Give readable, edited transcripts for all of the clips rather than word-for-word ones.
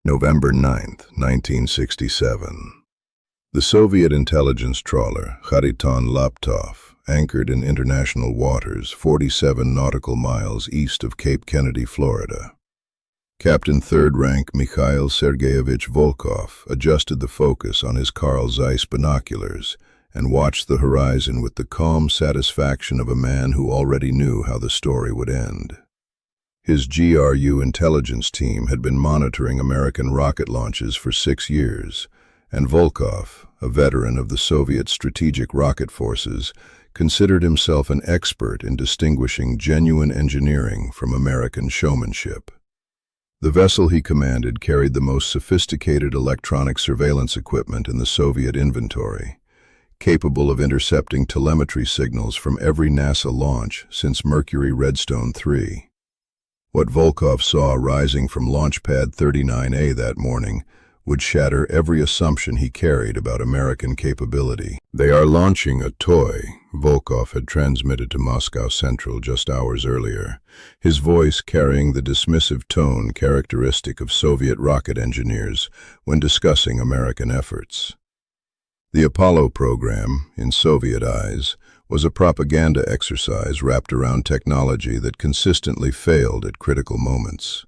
November 9, 1967. The Soviet intelligence trawler Khariton Laptev anchored in international waters 47 nautical miles east of Cape Kennedy, Florida. Captain third-rank Mikhail Sergeyevich Volkov adjusted the focus on his Carl Zeiss binoculars and watched the horizon with the calm satisfaction of a man who already knew how the story would end. His GRU intelligence team had been monitoring American rocket launches for 6 years, and Volkov, a veteran of the Soviet strategic rocket forces, considered himself an expert in distinguishing genuine engineering from American showmanship. The vessel he commanded carried the most sophisticated electronic surveillance equipment in the Soviet inventory, capable of intercepting telemetry signals from every NASA launch since Mercury Redstone 3. What Volkov saw rising from Launch Pad 39A that morning would shatter every assumption he carried about American capability. "They are launching a toy," Volkov had transmitted to Moscow Central just hours earlier, his voice carrying the dismissive tone characteristic of Soviet rocket engineers when discussing American efforts. The Apollo program, in Soviet eyes, was a propaganda exercise wrapped around technology that consistently failed at critical moments.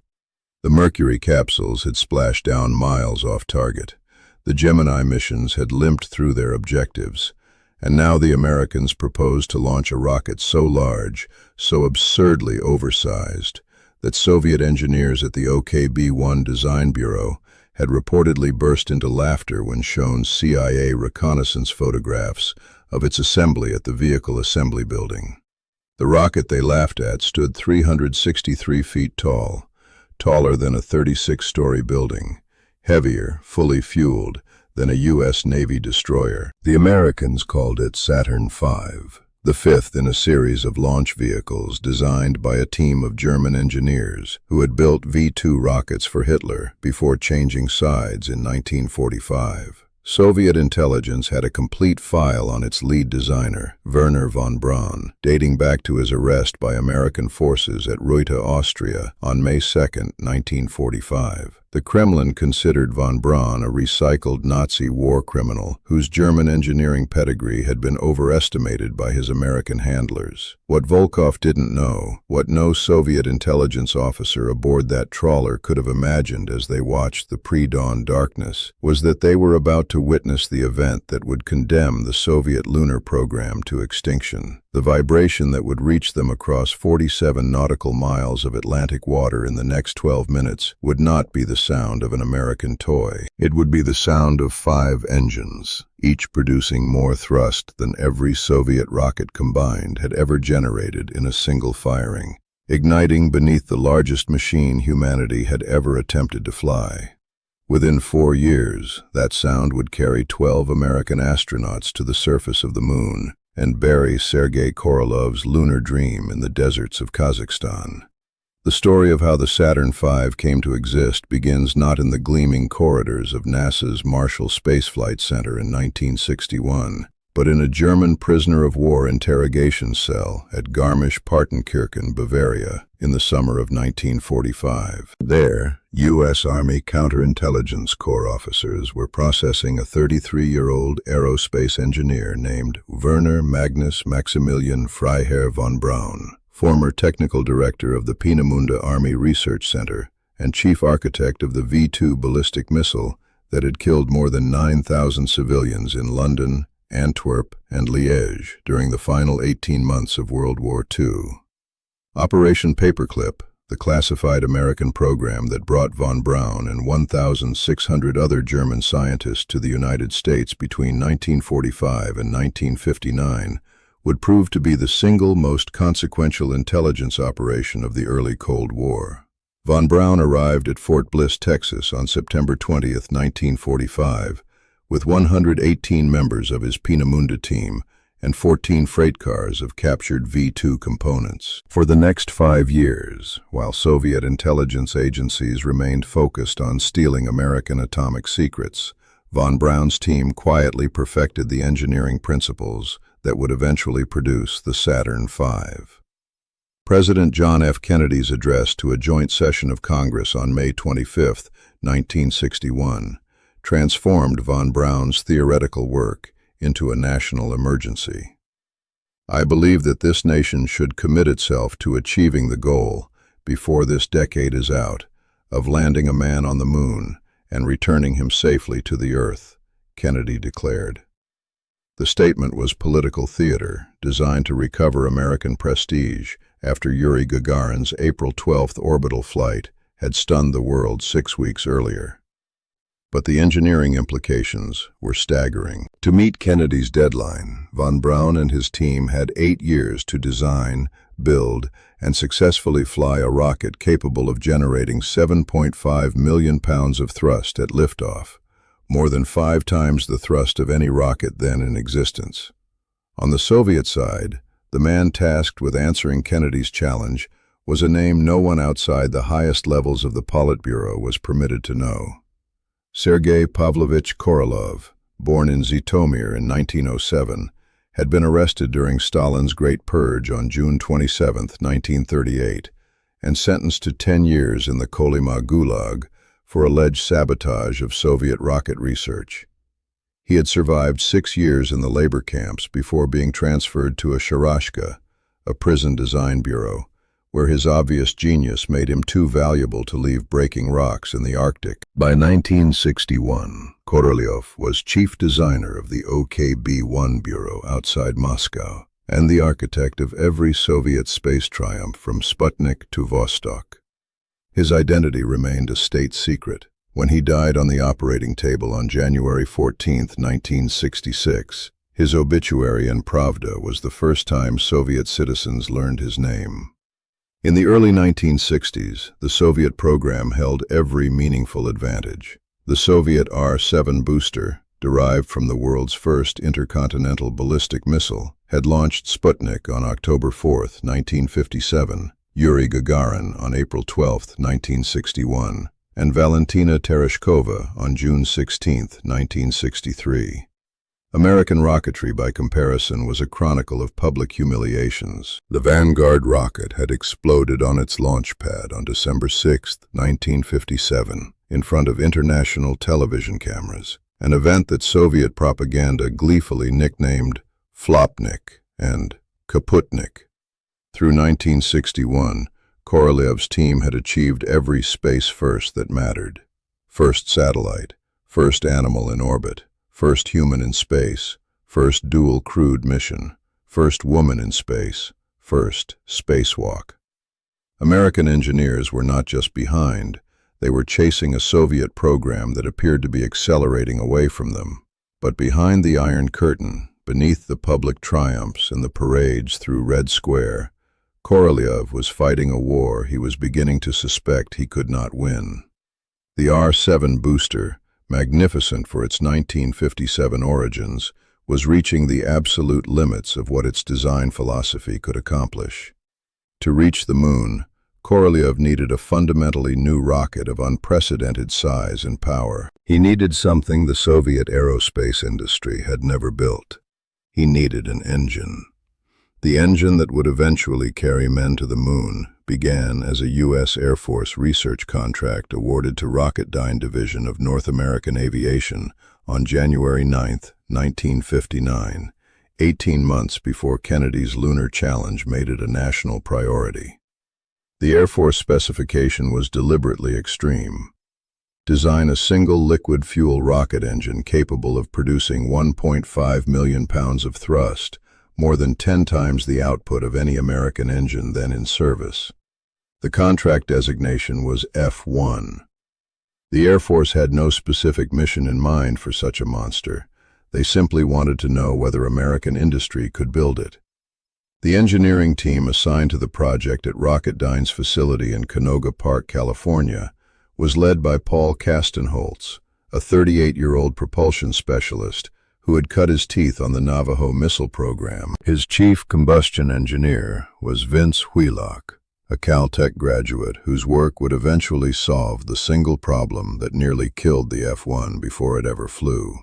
The Mercury capsules had splashed down miles off target. The Gemini missions had limped through their objectives, and now the Americans proposed to launch a rocket so large, so absurdly oversized, that Soviet engineers at the OKB-1 Design Bureau had reportedly burst into laughter when shown CIA reconnaissance photographs of its assembly at the Vehicle Assembly Building. The rocket they laughed at stood 363 feet tall, taller than a 36-story building, heavier, fully fueled, than a U.S. Navy destroyer. The Americans called it Saturn V, the fifth in a series of launch vehicles designed by a team of German engineers who had built V-2 rockets for Hitler before changing sides in 1945. Soviet intelligence had a complete file on its lead designer, Wernher von Braun, dating back to his arrest by American forces at Reutte, Austria, on May 2, 1945. The Kremlin considered von Braun a recycled Nazi war criminal whose German engineering pedigree had been overestimated by his American handlers. What Volkov didn't know, what no Soviet intelligence officer aboard that trawler could have imagined as they watched the pre-dawn darkness, was that they were about to witness the event that would condemn the Soviet lunar program to extinction. The vibration that would reach them across 47 nautical miles of Atlantic water in the next 12 minutes would not be the sound of an American toy. It would be the sound of 5 engines, each producing more thrust than every Soviet rocket combined had ever generated in a single firing, igniting beneath the largest machine humanity had ever attempted to fly. Within 4 years, that sound would carry 12 American astronauts to the surface of the moon and bury Sergei Korolov's lunar dream in the deserts of Kazakhstan. The story of how the Saturn V came to exist begins not in the gleaming corridors of NASA's Marshall Space Flight Center in 1961, but in a German prisoner of war interrogation cell at Garmisch-Partenkirchen, Bavaria, in the summer of 1945. There, U.S. Army Counterintelligence Corps officers were processing a 33-year-old aerospace engineer named Wernher Magnus Maximilian Freiherr von Braun, former technical director of the Peenemünde Army Research Center and chief architect of the V-2 ballistic missile that had killed more than 9,000 civilians in London, Antwerp, and Liège during the final 18 months of World War II. Operation Paperclip, the classified American program that brought von Braun and 1,600 other German scientists to the United States between 1945 and 1959, would prove to be the single most consequential intelligence operation of the early Cold War. Von Braun arrived at Fort Bliss, Texas on September 20, 1945, with 118 members of his Peenemünde team and 14 freight cars of captured V-2 components. For the next 5 years, while Soviet intelligence agencies remained focused on stealing American atomic secrets, von Braun's team quietly perfected the engineering principles that would eventually produce the Saturn V. President John F. Kennedy's address to a joint session of Congress on May 25, 1961, transformed von Braun's theoretical work into a national emergency. I believe that this nation should commit itself to achieving the goal, before this decade is out, of landing a man on the moon and returning him safely to the Earth, Kennedy declared. The statement was political theater, designed to recover American prestige after Yuri Gagarin's April 12th orbital flight had stunned the world 6 weeks earlier. But the engineering implications were staggering. To meet Kennedy's deadline, von Braun and his team had 8 years to design, build, and successfully fly a rocket capable of generating 7.5 million pounds of thrust at liftoff, more than 5 times the thrust of any rocket then in existence. On the Soviet side, the man tasked with answering Kennedy's challenge was a name no one outside the highest levels of the Politburo was permitted to know. Sergei Pavlovich Korolev, born in Zhytomyr in 1907, had been arrested during Stalin's Great Purge on June 27, 1938, and sentenced to 10 years in the Kolyma Gulag for alleged sabotage of Soviet rocket research. He had survived 6 years in the labor camps before being transferred to a Sharashka, a prison design bureau, where his obvious genius made him too valuable to leave breaking rocks in the Arctic. By 1961, Korolev was chief designer of the OKB-1 bureau outside Moscow and the architect of every Soviet space triumph from Sputnik to Vostok. His identity remained a state secret. When he died on the operating table on January 14, 1966, his obituary in Pravda was the first time Soviet citizens learned his name. In the early 1960s, the Soviet program held every meaningful advantage. The Soviet R-7 booster, derived from the world's first intercontinental ballistic missile, had launched Sputnik on October 4, 1957, Yuri Gagarin on April 12, 1961, and Valentina Tereshkova on June 16, 1963. American rocketry, by comparison, was a chronicle of public humiliations. The Vanguard rocket had exploded on its launch pad on December 6, 1957, in front of international television cameras, an event that Soviet propaganda gleefully nicknamed Flopnik and Kaputnik. Through 1961, Korolev's team had achieved every space first that mattered. First satellite, first animal in orbit, first human in space, first dual-crewed mission, first woman in space, first spacewalk. American engineers were not just behind, they were chasing a Soviet program that appeared to be accelerating away from them. But behind the Iron Curtain, beneath the public triumphs and the parades through Red Square, Korolev was fighting a war he was beginning to suspect he could not win. The R-7 booster, magnificent for its 1957 origins, was reaching the absolute limits of what its design philosophy could accomplish. To reach the moon, Korolev needed a fundamentally new rocket of unprecedented size and power. He needed something the Soviet aerospace industry had never built. He needed an engine. The engine that would eventually carry men to the moon began as a U.S. Air Force research contract awarded to Rocketdyne Division of North American Aviation on January 9, 1959, 18 months before Kennedy's lunar challenge made it a national priority. The Air Force specification was deliberately extreme. Design a single liquid fuel rocket engine capable of producing 1.5 million pounds of thrust, more than 10 times the output of any American engine then in service. The contract designation was F-1. The Air Force had no specific mission in mind for such a monster. They simply wanted to know whether American industry could build it. The engineering team assigned to the project at Rocketdyne's facility in Canoga Park, California, was led by Paul Kastenholz, a 38-year-old propulsion specialist who had cut his teeth on the Navajo missile program. His chief combustion engineer was Vince Wheelock, a Caltech graduate whose work would eventually solve the single problem that nearly killed the F-1 before it ever flew.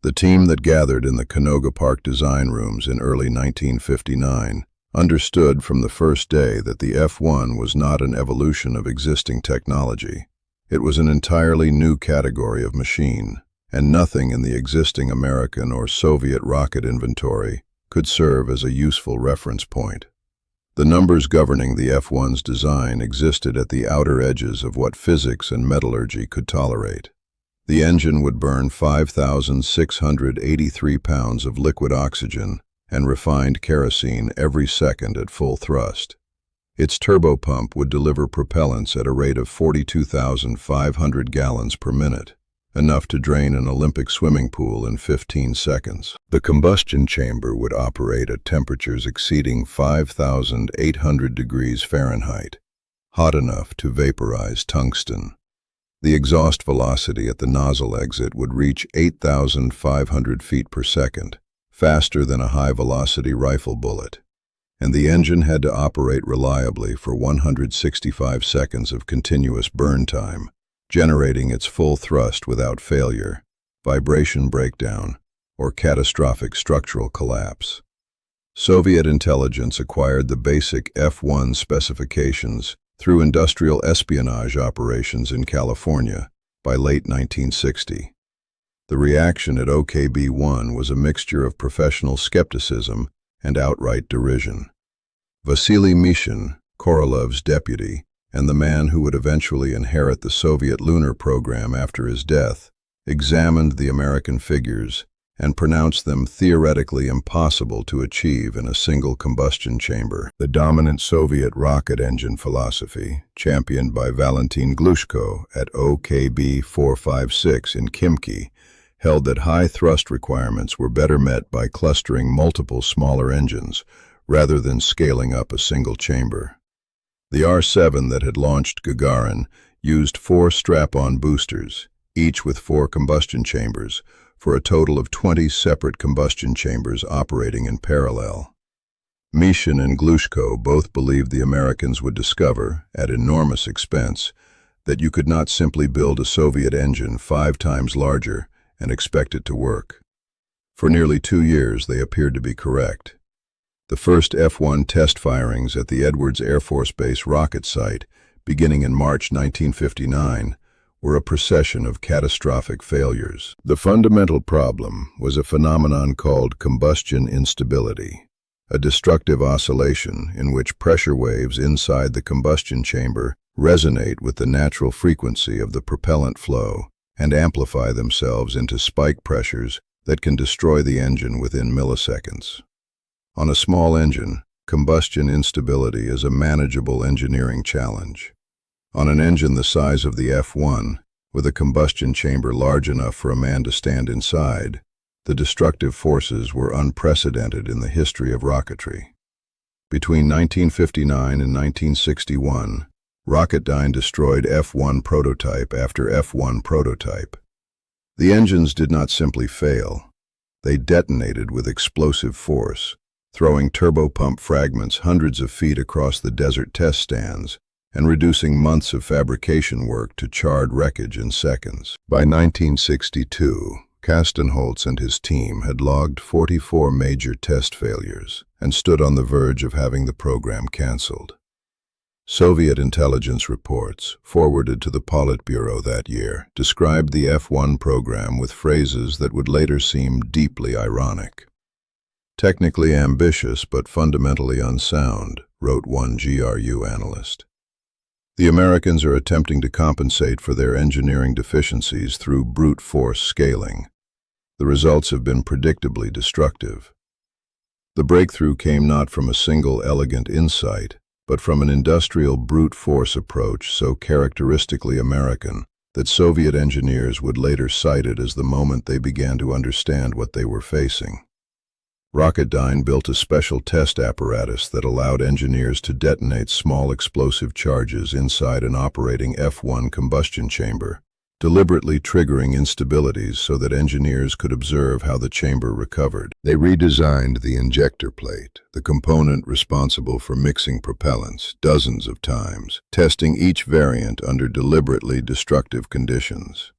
The team that gathered in the Canoga Park design rooms in early 1959 understood from the first day that the F-1 was not an evolution of existing technology. It was an entirely new category of machine, and nothing in the existing American or Soviet rocket inventory could serve as a useful reference point. The numbers governing the F-1's design existed at the outer edges of what physics and metallurgy could tolerate. The engine would burn 5,683 pounds of liquid oxygen and refined kerosene every second at full thrust. Its turbopump would deliver propellants at a rate of 42,500 gallons per minute, enough to drain an Olympic swimming pool in 15 seconds. The combustion chamber would operate at temperatures exceeding 5,800 degrees Fahrenheit, hot enough to vaporize tungsten. The exhaust velocity at the nozzle exit would reach 8,500 feet per second, faster than a high-velocity rifle bullet, and the engine had to operate reliably for 165 seconds of continuous burn time, generating its full thrust without failure, vibration breakdown, or catastrophic structural collapse. Soviet intelligence acquired the basic F-1 specifications through industrial espionage operations in California by late 1960. The reaction at OKB-1 was a mixture of professional skepticism and outright derision. Vasily Mishin, Korolov's deputy, and the man who would eventually inherit the Soviet lunar program after his death, examined the American figures and pronounced them theoretically impossible to achieve in a single combustion chamber. The dominant Soviet rocket engine philosophy, championed by Valentin Glushko at OKB 456 in Khimki, held that high thrust requirements were better met by clustering multiple smaller engines rather than scaling up a single chamber. The R-7 that had launched Gagarin used 4 strap-on boosters, each with 4 combustion chambers, for a total of 20 separate combustion chambers operating in parallel. Mishin and Glushko both believed the Americans would discover, at enormous expense, that you could not simply build a Soviet engine 5 times larger and expect it to work. For nearly 2 years, they appeared to be correct. The first F-1 test firings at the Edwards Air Force Base rocket site, beginning in March 1959, were a procession of catastrophic failures. The fundamental problem was a phenomenon called combustion instability, a destructive oscillation in which pressure waves inside the combustion chamber resonate with the natural frequency of the propellant flow and amplify themselves into spike pressures that can destroy the engine within milliseconds. On a small engine, combustion instability is a manageable engineering challenge. On an engine the size of the F-1, with a combustion chamber large enough for a man to stand inside, the destructive forces were unprecedented in the history of rocketry. Between 1959 and 1961, Rocketdyne destroyed F-1 prototype after F-1 prototype. The engines did not simply fail. They detonated with explosive force, throwing turbopump fragments hundreds of feet across the desert test stands and reducing months of fabrication work to charred wreckage in seconds. By 1962, Kastenholz and his team had logged 44 major test failures and stood on the verge of having the program canceled. Soviet intelligence reports, forwarded to the Politburo that year, described the F-1 program with phrases that would later seem deeply ironic. Technically ambitious but fundamentally unsound, wrote one GRU analyst. The Americans are attempting to compensate for their engineering deficiencies through brute force scaling. The results have been predictably destructive. The breakthrough came not from a single elegant insight, but from an industrial brute force approach so characteristically American that Soviet engineers would later cite it as the moment they began to understand what they were facing. Rocketdyne built a special test apparatus that allowed engineers to detonate small explosive charges inside an operating F-1 combustion chamber, deliberately triggering instabilities so that engineers could observe how the chamber recovered. They redesigned the injector plate, the component responsible for mixing propellants, dozens of times, testing each variant under deliberately destructive conditions.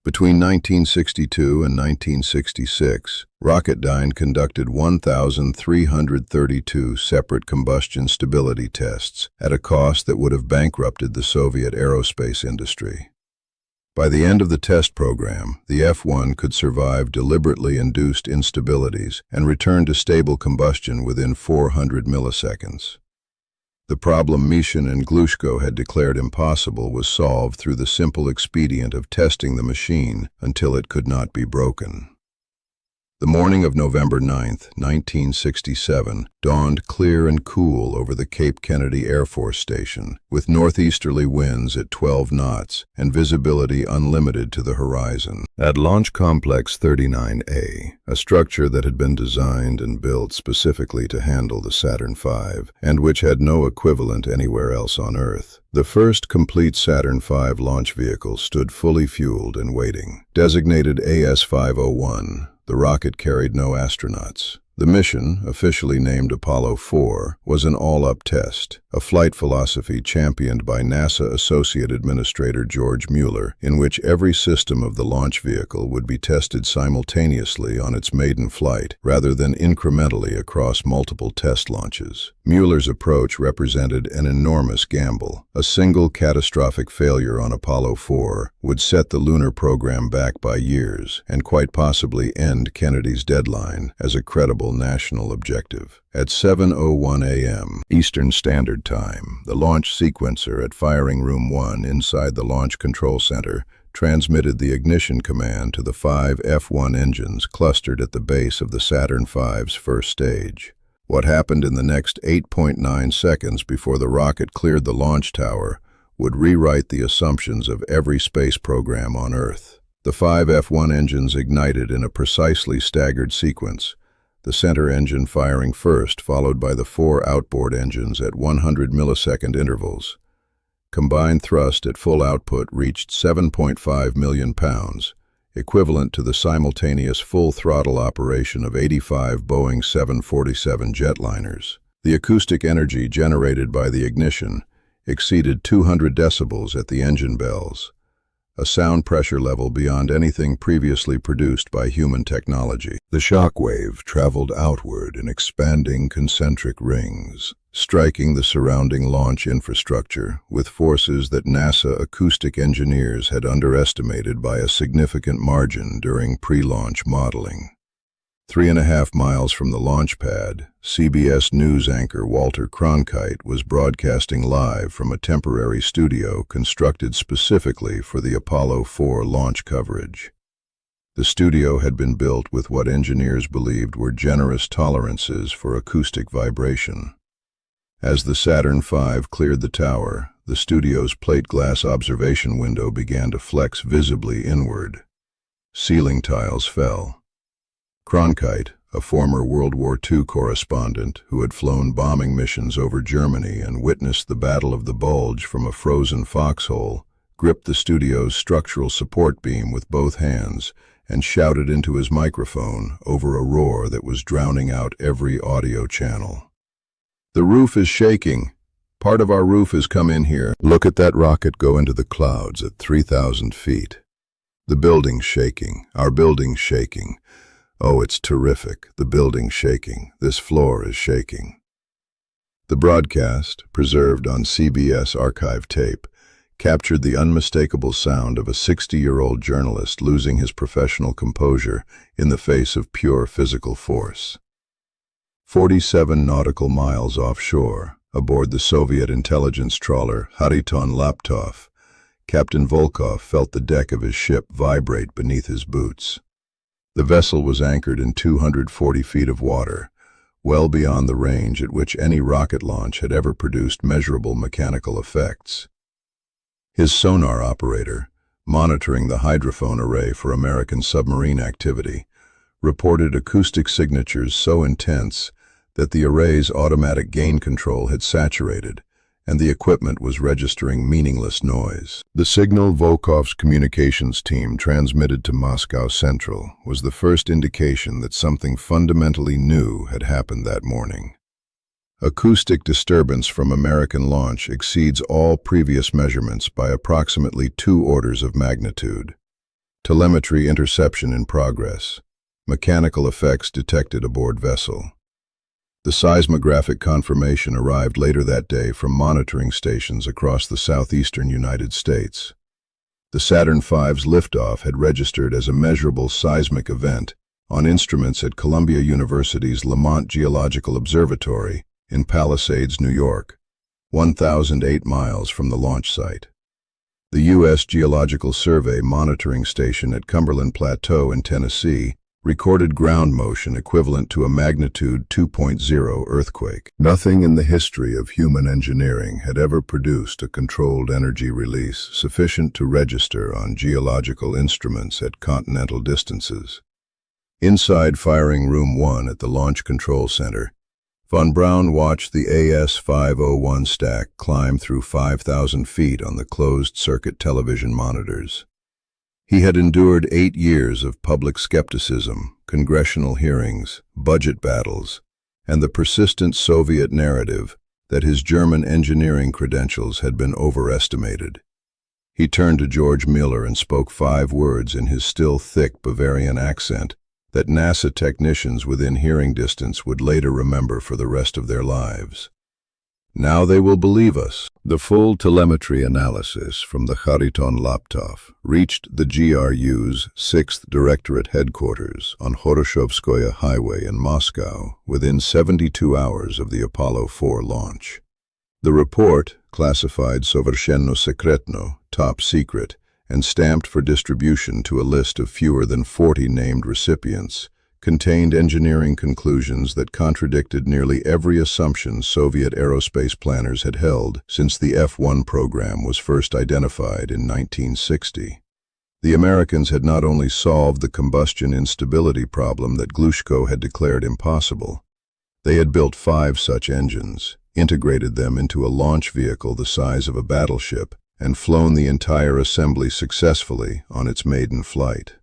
Between 1962 and 1966, Rocketdyne conducted 1,332 separate combustion stability tests at a cost that would have bankrupted the Soviet aerospace industry. By the end of the test program, the F-1 could survive deliberately induced instabilities and return to stable combustion within 400 milliseconds. The problem Mishin and Glushko had declared impossible was solved through the simple expedient of testing the machine until it could not be broken. The morning of November 9, 1967, dawned clear and cool over the Cape Kennedy Air Force Station, with northeasterly winds at 12 knots and visibility unlimited to the horizon. At Launch Complex 39A, a structure that had been designed and built specifically to handle the Saturn V, and which had no equivalent anywhere else on Earth, the first complete Saturn V launch vehicle stood fully fueled and waiting. Designated AS-501, the rocket carried no astronauts. The mission, officially named Apollo 4, was an all-up test, a flight philosophy championed by NASA Associate Administrator George Mueller, in which every system of the launch vehicle would be tested simultaneously on its maiden flight, rather than incrementally across multiple test launches. Mueller's approach represented an enormous gamble. A single catastrophic failure on Apollo 4 would set the lunar program back by years, and quite possibly end Kennedy's deadline as a credible national objective. At 7:01 a.m. Eastern Standard Time, the launch sequencer at Firing Room 1 inside the Launch Control Center transmitted the ignition command to the 5 F-1 engines clustered at the base of the Saturn V's first stage. What happened in the next 8.9 seconds before the rocket cleared the launch tower would rewrite the assumptions of every space program on Earth. The 5 F-1 engines ignited in a precisely staggered sequence, the center engine firing first, followed by the 4 outboard engines at 100 millisecond intervals. Combined thrust at full output reached 7.5 million pounds, equivalent to the simultaneous full-throttle operation of 85 Boeing 747 jetliners. The acoustic energy generated by the ignition exceeded 200 decibels at the engine bells, a sound pressure level beyond anything previously produced by human technology. The shock wave traveled outward in expanding concentric rings, striking the surrounding launch infrastructure with forces that NASA acoustic engineers had underestimated by a significant margin during pre-launch modeling. 3.5 miles from the launch pad, CBS News anchor Walter Cronkite was broadcasting live from a temporary studio constructed specifically for the Apollo 4 launch coverage. The studio had been built with what engineers believed were generous tolerances for acoustic vibration. As the Saturn V cleared the tower, the studio's plate glass observation window began to flex visibly inward. Ceiling tiles fell. Cronkite, a former World War II correspondent who had flown bombing missions over Germany and witnessed the Battle of the Bulge from a frozen foxhole, gripped the studio's structural support beam with both hands and shouted into his microphone over a roar that was drowning out every audio channel. "The roof is shaking. Part of our roof has come in here. Look at that rocket go into the clouds at 3,000 feet. The building's shaking. Our building's shaking. Oh, it's terrific. The building's shaking. This floor is shaking." The broadcast, preserved on CBS archive tape, captured the unmistakable sound of a 60-year-old journalist losing his professional composure in the face of pure physical force. 47 nautical miles offshore, aboard the Soviet intelligence trawler Khariton Laptev, Captain Volkov felt the deck of his ship vibrate beneath his boots. The vessel was anchored in 240 feet of water, well beyond the range at which any rocket launch had ever produced measurable mechanical effects. His sonar operator, monitoring the hydrophone array for American submarine activity, reported acoustic signatures so intense that the array's automatic gain control had saturated, and the equipment was registering meaningless noise. The signal Volkov's communications team transmitted to Moscow Central was the first indication that something fundamentally new had happened that morning. Acoustic disturbance from American launch exceeds all previous measurements by approximately 2 orders of magnitude. Telemetry interception in progress. Mechanical effects detected aboard vessel. The seismographic confirmation arrived later that day from monitoring stations across the southeastern United States. The Saturn V's liftoff had registered as a measurable seismic event on instruments at Columbia University's Lamont Geological Observatory in Palisades, New York, 1,008 miles from the launch site. The U.S. Geological Survey monitoring station at Cumberland Plateau in Tennessee recorded ground motion equivalent to a magnitude 2.0 earthquake. Nothing in the history of human engineering had ever produced a controlled energy release sufficient to register on geological instruments at continental distances. Inside Firing Room 1 at the Launch Control Center, von Braun watched the AS-501 stack climb through 5,000 feet on the closed-circuit television monitors. He had endured 8 years of public skepticism, congressional hearings, budget battles, and the persistent Soviet narrative that his German engineering credentials had been overestimated. He turned to George Miller and spoke 5 words in his still thick Bavarian accent that NASA technicians within hearing distance would later remember for the rest of their lives. Now they will believe us. The full telemetry analysis from the Khariton Laptev reached the GRU's 6th Directorate headquarters on Horoshovskoye Highway in Moscow within 72 hours of the Apollo 4 launch. The report, classified sovershенно sekretno, top secret, and stamped for distribution to a list of fewer than 40 named recipients, contained engineering conclusions that contradicted nearly every assumption Soviet aerospace planners had held since the F-1 program was first identified in 1960. The Americans had not only solved the combustion instability problem that Glushko had declared impossible, they had built 5 such engines, integrated them into a launch vehicle the size of a battleship, and flown the entire assembly successfully on its maiden flight.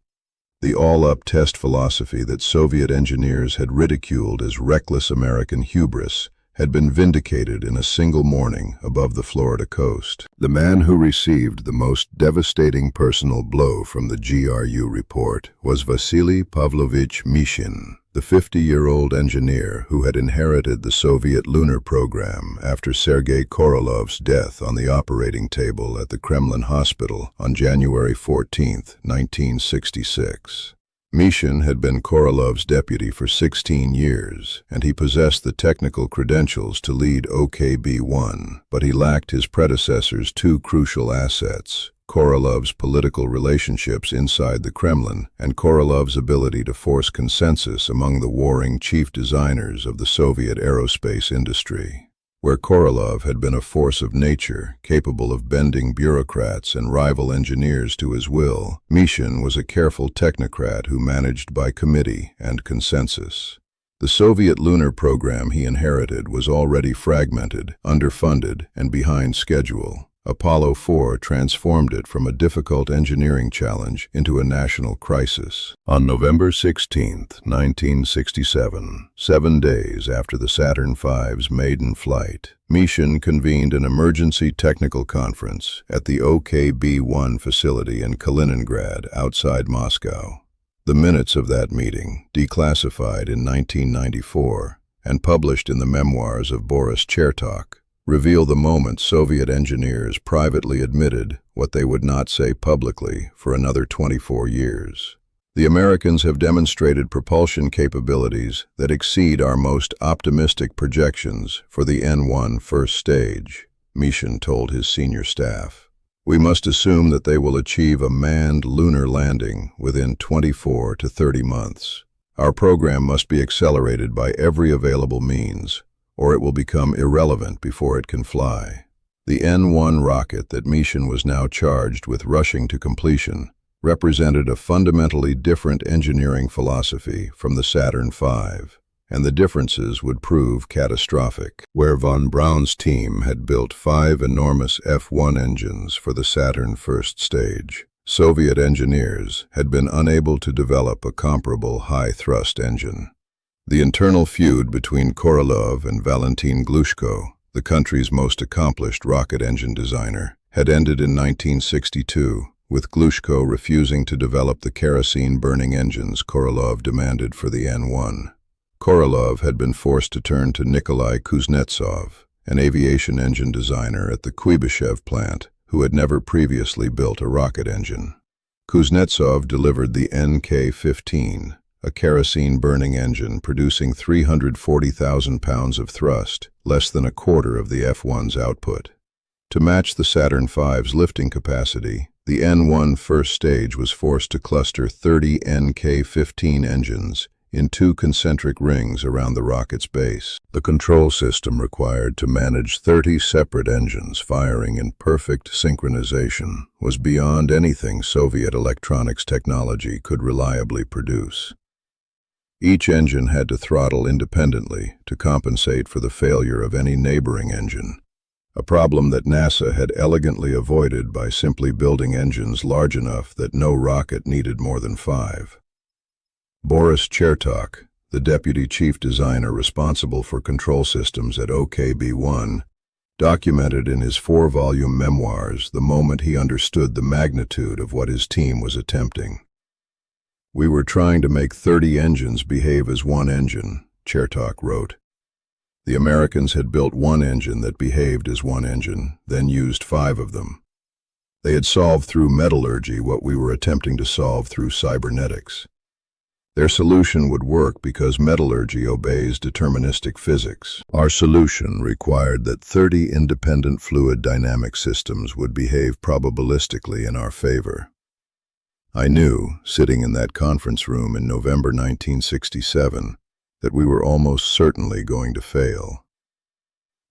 The all-up test philosophy that Soviet engineers had ridiculed as reckless American hubris had been vindicated in a single morning above the Florida coast. The man who received the most devastating personal blow from the GRU report was Vasily Pavlovich Mishin, the 50-year-old engineer who had inherited the Soviet lunar program after Sergei Korolov's death on the operating table at the Kremlin hospital on January 14, 1966. Mishin had been Korolov's deputy for 16 years, and he possessed the technical credentials to lead OKB-1, but he lacked his predecessor's 2 crucial assets: Korolov's political relationships inside the Kremlin and Korolov's ability to force consensus among the warring chief designers of the Soviet aerospace industry. Where Korolev had been a force of nature, capable of bending bureaucrats and rival engineers to his will, Mishin was a careful technocrat who managed by committee and consensus. The Soviet lunar program he inherited was already fragmented, underfunded, and behind schedule. Apollo 4 transformed it from a difficult engineering challenge into a national crisis. On November 16, 1967, 7 days after the Saturn V's maiden flight, Mishin convened an emergency technical conference at the OKB-1 facility in Kaliningrad, outside Moscow. The minutes of that meeting, declassified in 1994 and published in the memoirs of Boris Chertok, reveal the moment Soviet engineers privately admitted what they would not say publicly for another 24 years. The Americans have demonstrated propulsion capabilities that exceed our most optimistic projections for the N-1 first stage, Mishin told his senior staff. We must assume that they will achieve a manned lunar landing within 24 to 30 months. Our program must be accelerated by every available means, or it will become irrelevant before it can fly. The N-1 rocket that Mishin was now charged with rushing to completion represented a fundamentally different engineering philosophy from the Saturn V, and the differences would prove catastrophic. Where von Braun's team had built 5 enormous F-1 engines for the Saturn first stage, Soviet engineers had been unable to develop a comparable high-thrust engine. The internal feud between Korolev and Valentin Glushko, the country's most accomplished rocket engine designer, had ended in 1962 with Glushko refusing to develop the kerosene-burning engines Korolev demanded for the N-1. Korolev had been forced to turn to Nikolai Kuznetsov, an aviation engine designer at the Kuibyshev plant, who had never previously built a rocket engine. Kuznetsov delivered the NK-15, a kerosene-burning engine producing 340,000 pounds of thrust, less than a quarter of the F-1's output. To match the Saturn V's lifting capacity, the N-1 first stage was forced to cluster 30 NK-15 engines in 2 concentric rings around the rocket's base. The control system required to manage 30 separate engines firing in perfect synchronization was beyond anything Soviet electronics technology could reliably produce. Each engine had to throttle independently to compensate for the failure of any neighboring engine, a problem that NASA had elegantly avoided by simply building engines large enough that no rocket needed more than 5. Boris Chertok, the deputy chief designer responsible for control systems at OKB-1, documented in his 4-volume memoirs the moment he understood the magnitude of what his team was attempting. "We were trying to make 30 engines behave as one engine," Chertok wrote. "The Americans had built one engine that behaved as one engine, then used 5 of them. They had solved through metallurgy what we were attempting to solve through cybernetics. Their solution would work because metallurgy obeys deterministic physics. Our solution required that 30 independent fluid dynamic systems would behave probabilistically in our favor. I knew, sitting in that conference room in November 1967, that we were almost certainly going to fail.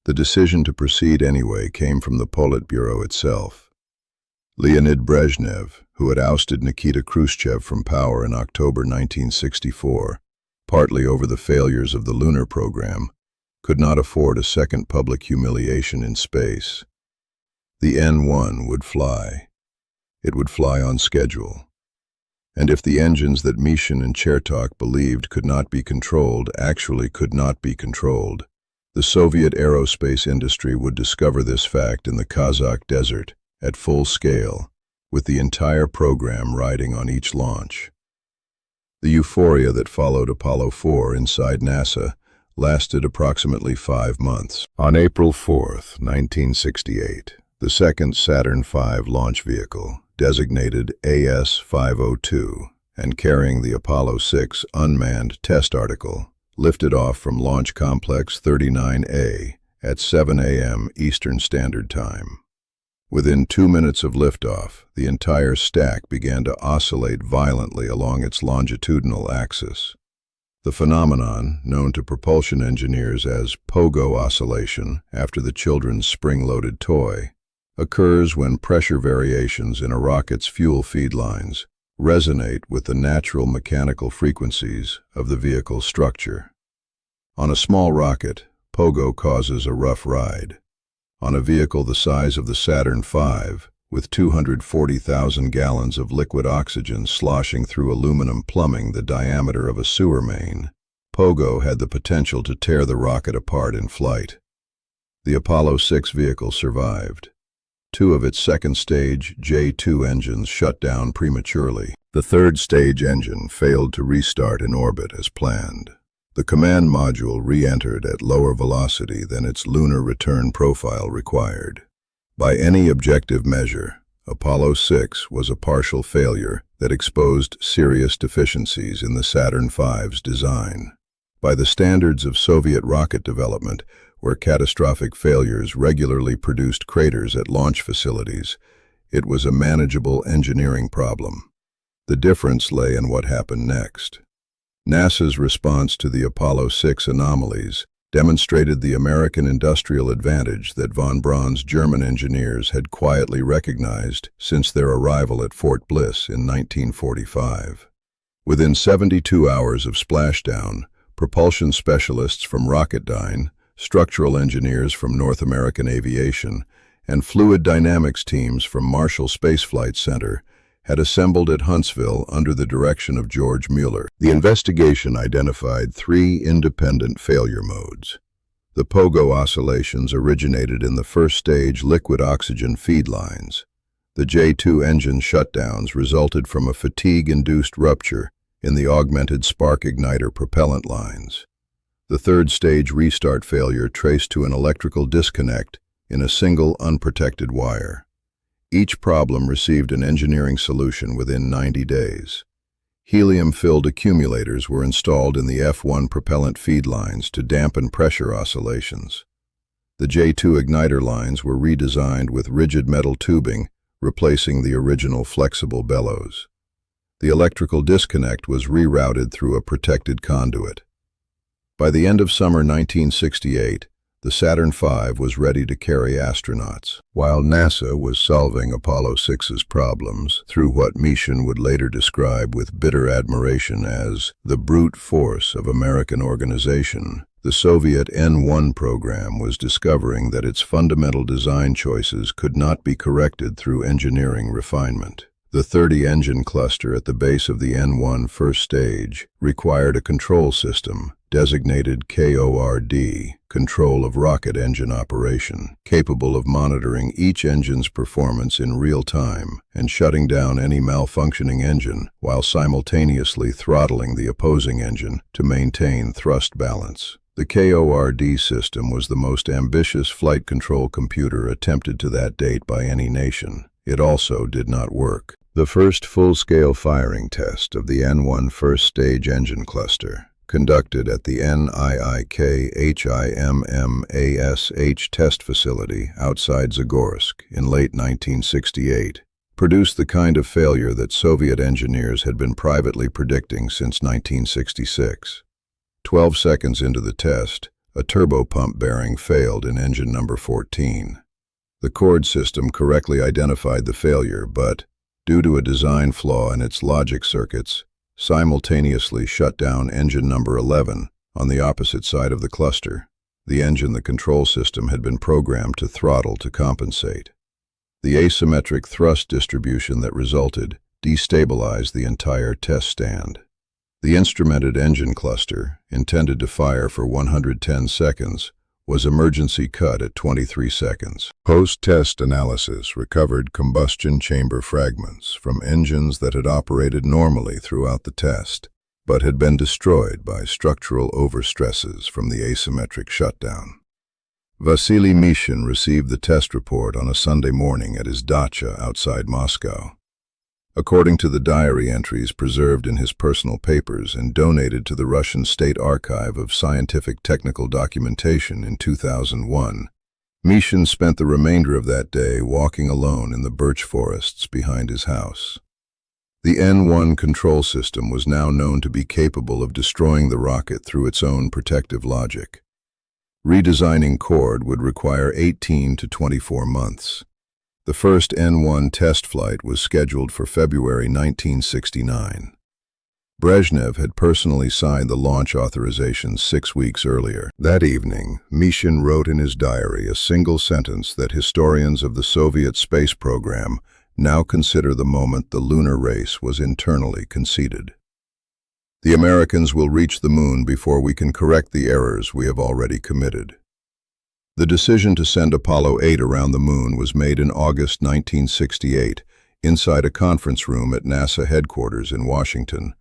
The decision to proceed anyway came from the Politburo itself. Leonid Brezhnev, who had ousted Nikita Khrushchev from power in October 1964, partly over the failures of the lunar program, could not afford a second public humiliation in space. The N-1 would fly. It would fly on schedule. And if the engines that Mishin and Chertok believed could not be controlled actually could not be controlled, the Soviet aerospace industry would discover this fact in the Kazakh desert, at full scale, with the entire program riding on each launch. The euphoria that followed Apollo 4 inside NASA lasted approximately 5 months. On April 4, 1968, the second Saturn V launch vehicle, designated AS-502 and carrying the Apollo 6 unmanned test article, lifted off from Launch Complex 39A at 7 a.m. Eastern Standard Time. Within 2 minutes of liftoff, the entire stack began to oscillate violently along its longitudinal axis. The phenomenon, known to propulsion engineers as pogo oscillation after the children's spring-loaded toy, occurs when pressure variations in a rocket's fuel feed lines resonate with the natural mechanical frequencies of the vehicle's structure. On a small rocket, pogo causes a rough ride. On a vehicle the size of the Saturn V, with 240,000 gallons of liquid oxygen sloshing through aluminum plumbing the diameter of a sewer main, pogo had the potential to tear the rocket apart in flight. The Apollo 6 vehicle survived. 2 of its second-stage J-2 engines shut down prematurely. The third-stage engine failed to restart in orbit as planned. The command module re-entered at lower velocity than its lunar return profile required. By any objective measure, Apollo 6 was a partial failure that exposed serious deficiencies in the Saturn V's design. By the standards of Soviet rocket development, where catastrophic failures regularly produced craters at launch facilities, it was a manageable engineering problem. The difference lay in what happened next. NASA's response to the Apollo 6 anomalies demonstrated the American industrial advantage that von Braun's German engineers had quietly recognized since their arrival at Fort Bliss in 1945. Within 72 hours of splashdown, propulsion specialists from Rocketdyne, structural engineers from North American Aviation, and fluid dynamics teams from Marshall Space Flight Center had assembled at Huntsville under the direction of George Mueller. The investigation identified 3 independent failure modes. The pogo oscillations originated in the first-stage liquid oxygen feed lines. The J-2 engine shutdowns resulted from a fatigue-induced rupture in the augmented spark igniter propellant lines. The third-stage restart failure traced to an electrical disconnect in a single unprotected wire. Each problem received an engineering solution within 90 days. Helium-filled accumulators were installed in the F-1 propellant feed lines to dampen pressure oscillations. The J-2 igniter lines were redesigned with rigid metal tubing, replacing the original flexible bellows. The electrical disconnect was rerouted through a protected conduit. By the end of summer 1968, the Saturn V was ready to carry astronauts. While NASA was solving Apollo 6's problems through what Mishin would later describe with bitter admiration as the brute force of American organization, the Soviet N-1 program was discovering that its fundamental design choices could not be corrected through engineering refinement. The 30-engine cluster at the base of the N-1 first stage required a control system, designated KORD, control of rocket engine operation, capable of monitoring each engine's performance in real time and shutting down any malfunctioning engine while simultaneously throttling the opposing engine to maintain thrust balance. The KORD system was the most ambitious flight control computer attempted to that date by any nation. It also did not work. The first full-scale firing test of the N-1 first-stage engine cluster, conducted at the NIIK-HIMMASH test facility outside Zagorsk in late 1968, produced the kind of failure that Soviet engineers had been privately predicting since 1966. 12 seconds into the test, a turbopump bearing failed in engine number 14. The cord system correctly identified the failure, but, due to a design flaw in its logic circuits, simultaneously shut down engine number 11 on the opposite side of the cluster, the engine the control system had been programmed to throttle to compensate. The asymmetric thrust distribution that resulted destabilized the entire test stand. The instrumented engine cluster, intended to fire for 110 seconds, was emergency cut at 23 seconds. Post-test analysis recovered combustion chamber fragments from engines that had operated normally throughout the test, but had been destroyed by structural overstresses from the asymmetric shutdown. Vasily Mishin received the test report on a Sunday morning at his dacha outside Moscow. According to the diary entries preserved in his personal papers and donated to the Russian State Archive of Scientific Technical Documentation in 2001, Mishin spent the remainder of that day walking alone in the birch forests behind his house. The N-1 control system was now known to be capable of destroying the rocket through its own protective logic. Redesigning cord would require 18 to 24 months. The first N-1 test flight was scheduled for February 1969. Brezhnev had personally signed the launch authorization 6 weeks earlier. That evening, Mishin wrote in his diary a single sentence that historians of the Soviet space program now consider the moment the lunar race was internally conceded. The Americans will reach the moon before we can correct the errors we have already committed. The decision to send Apollo 8 around the moon was made in August 1968 inside a conference room at NASA headquarters in Washington,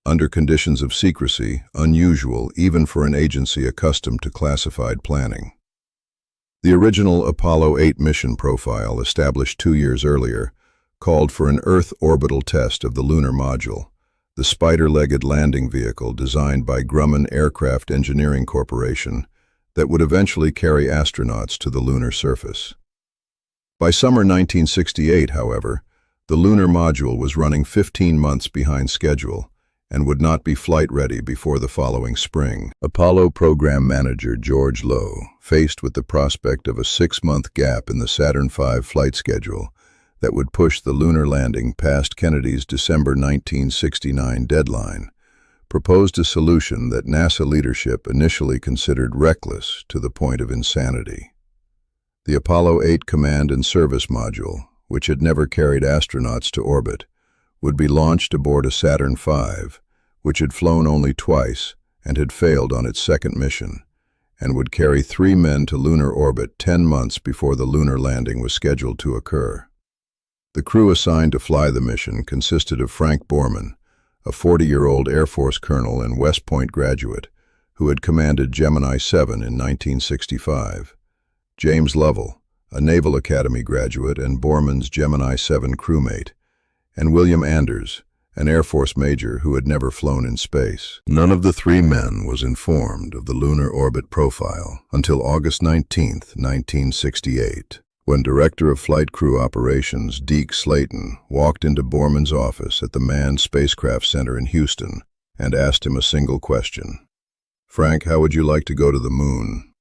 under conditions of secrecy unusual even for an agency accustomed to classified planning. The original Apollo 8 mission profile, established 2 years earlier, called for an Earth orbital test of the lunar module, the spider-legged landing vehicle designed by Grumman Aircraft Engineering Corporation, that would eventually carry astronauts to the lunar surface. By summer 1968, however, the lunar module was running 15 months behind schedule and would not be flight-ready before the following spring. Apollo program manager George Low, faced with the prospect of a 6-month gap in the Saturn V flight schedule that would push the lunar landing past Kennedy's December 1969 deadline, proposed a solution that NASA leadership initially considered reckless to the point of insanity. The Apollo 8 Command and Service Module, which had never carried astronauts to orbit, would be launched aboard a Saturn V, which had flown only twice and had failed on its second mission, and would carry 3 men to lunar orbit 10 months before the lunar landing was scheduled to occur. The crew assigned to fly the mission consisted of Frank Borman, a 40-year-old Air Force colonel and West Point graduate who had commanded Gemini 7 in 1965, James Lovell, a Naval Academy graduate and Borman's Gemini 7 crewmate, and William Anders, an Air Force major who had never flown in space. None of the three men was informed of the lunar orbit profile until August 19, 1968. When Director of Flight Crew Operations Deke Slayton walked into Borman's office at the Manned Spacecraft Center in Houston and asked him a single question. "Frank, how would you like to go to the moon?"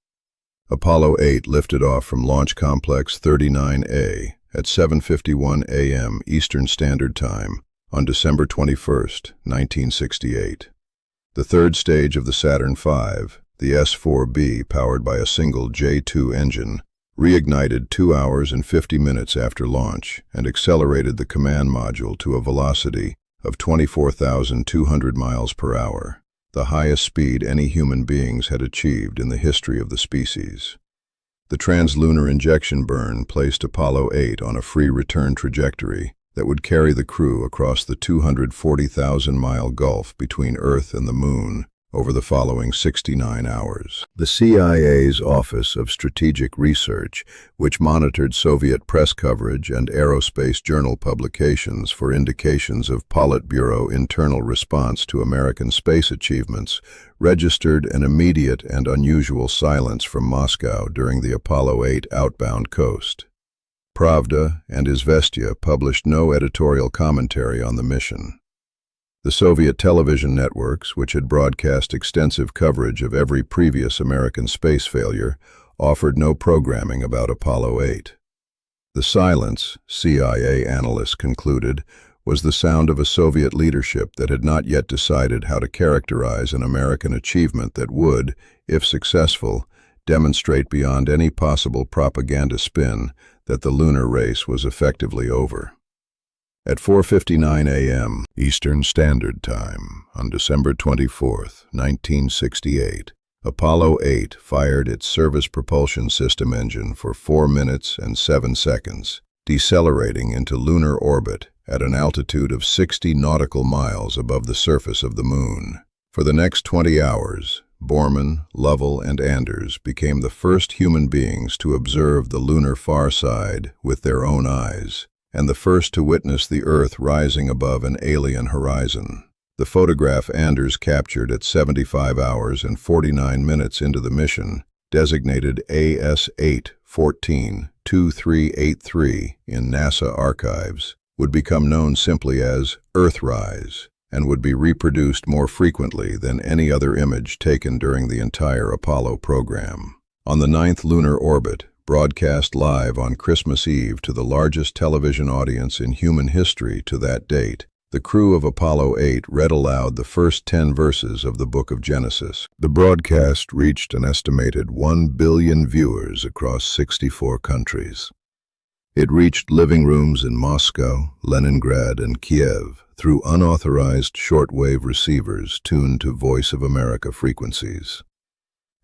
Apollo 8 lifted off from Launch Complex 39A at 7:51 a.m. Eastern Standard Time on December 21, 1968. The third stage of the Saturn V, the S-4B powered by a single J-2 engine, reignited 2 hours and 50 minutes after launch and accelerated the command module to a velocity of 24,200 miles per hour, the highest speed any human beings had achieved in the history of the species. The translunar injection burn placed Apollo 8 on a free return trajectory that would carry the crew across the 240,000-mile gulf between Earth and the Moon over the following 69 hours. The CIA's Office of Strategic Research, which monitored Soviet press coverage and aerospace journal publications for indications of Politburo internal response to American space achievements, registered an immediate and unusual silence from Moscow during the Apollo 8 outbound coast. Pravda and Izvestia published no editorial commentary on the mission. The Soviet television networks, which had broadcast extensive coverage of every previous American space failure, offered no programming about Apollo 8. The silence, CIA analysts concluded, was the sound of a Soviet leadership that had not yet decided how to characterize an American achievement that would, if successful, demonstrate beyond any possible propaganda spin that the lunar race was effectively over. At 4:59 a.m. Eastern Standard Time on December 24, 1968, Apollo 8 fired its service propulsion system engine for 4 minutes and 7 seconds, decelerating into lunar orbit at an altitude of 60 nautical miles above the surface of the Moon. For the next 20 hours, Borman, Lovell, and Anders became the first human beings to observe the lunar far side with their own eyes, and the first to witness the Earth rising above an alien horizon. The photograph Anders captured at 75 hours and 49 minutes into the mission, designated AS8-14-2383 in NASA archives, would become known simply as Earthrise, and would be reproduced more frequently than any other image taken during the entire Apollo program. On the 9th lunar orbit, broadcast live on Christmas Eve to the largest television audience in human history to that date, the crew of Apollo 8 read aloud the first 10 verses of the Book of Genesis. The broadcast reached an estimated 1 billion viewers across 64 countries. It reached living rooms in Moscow, Leningrad, and Kiev through unauthorized shortwave receivers tuned to Voice of America frequencies.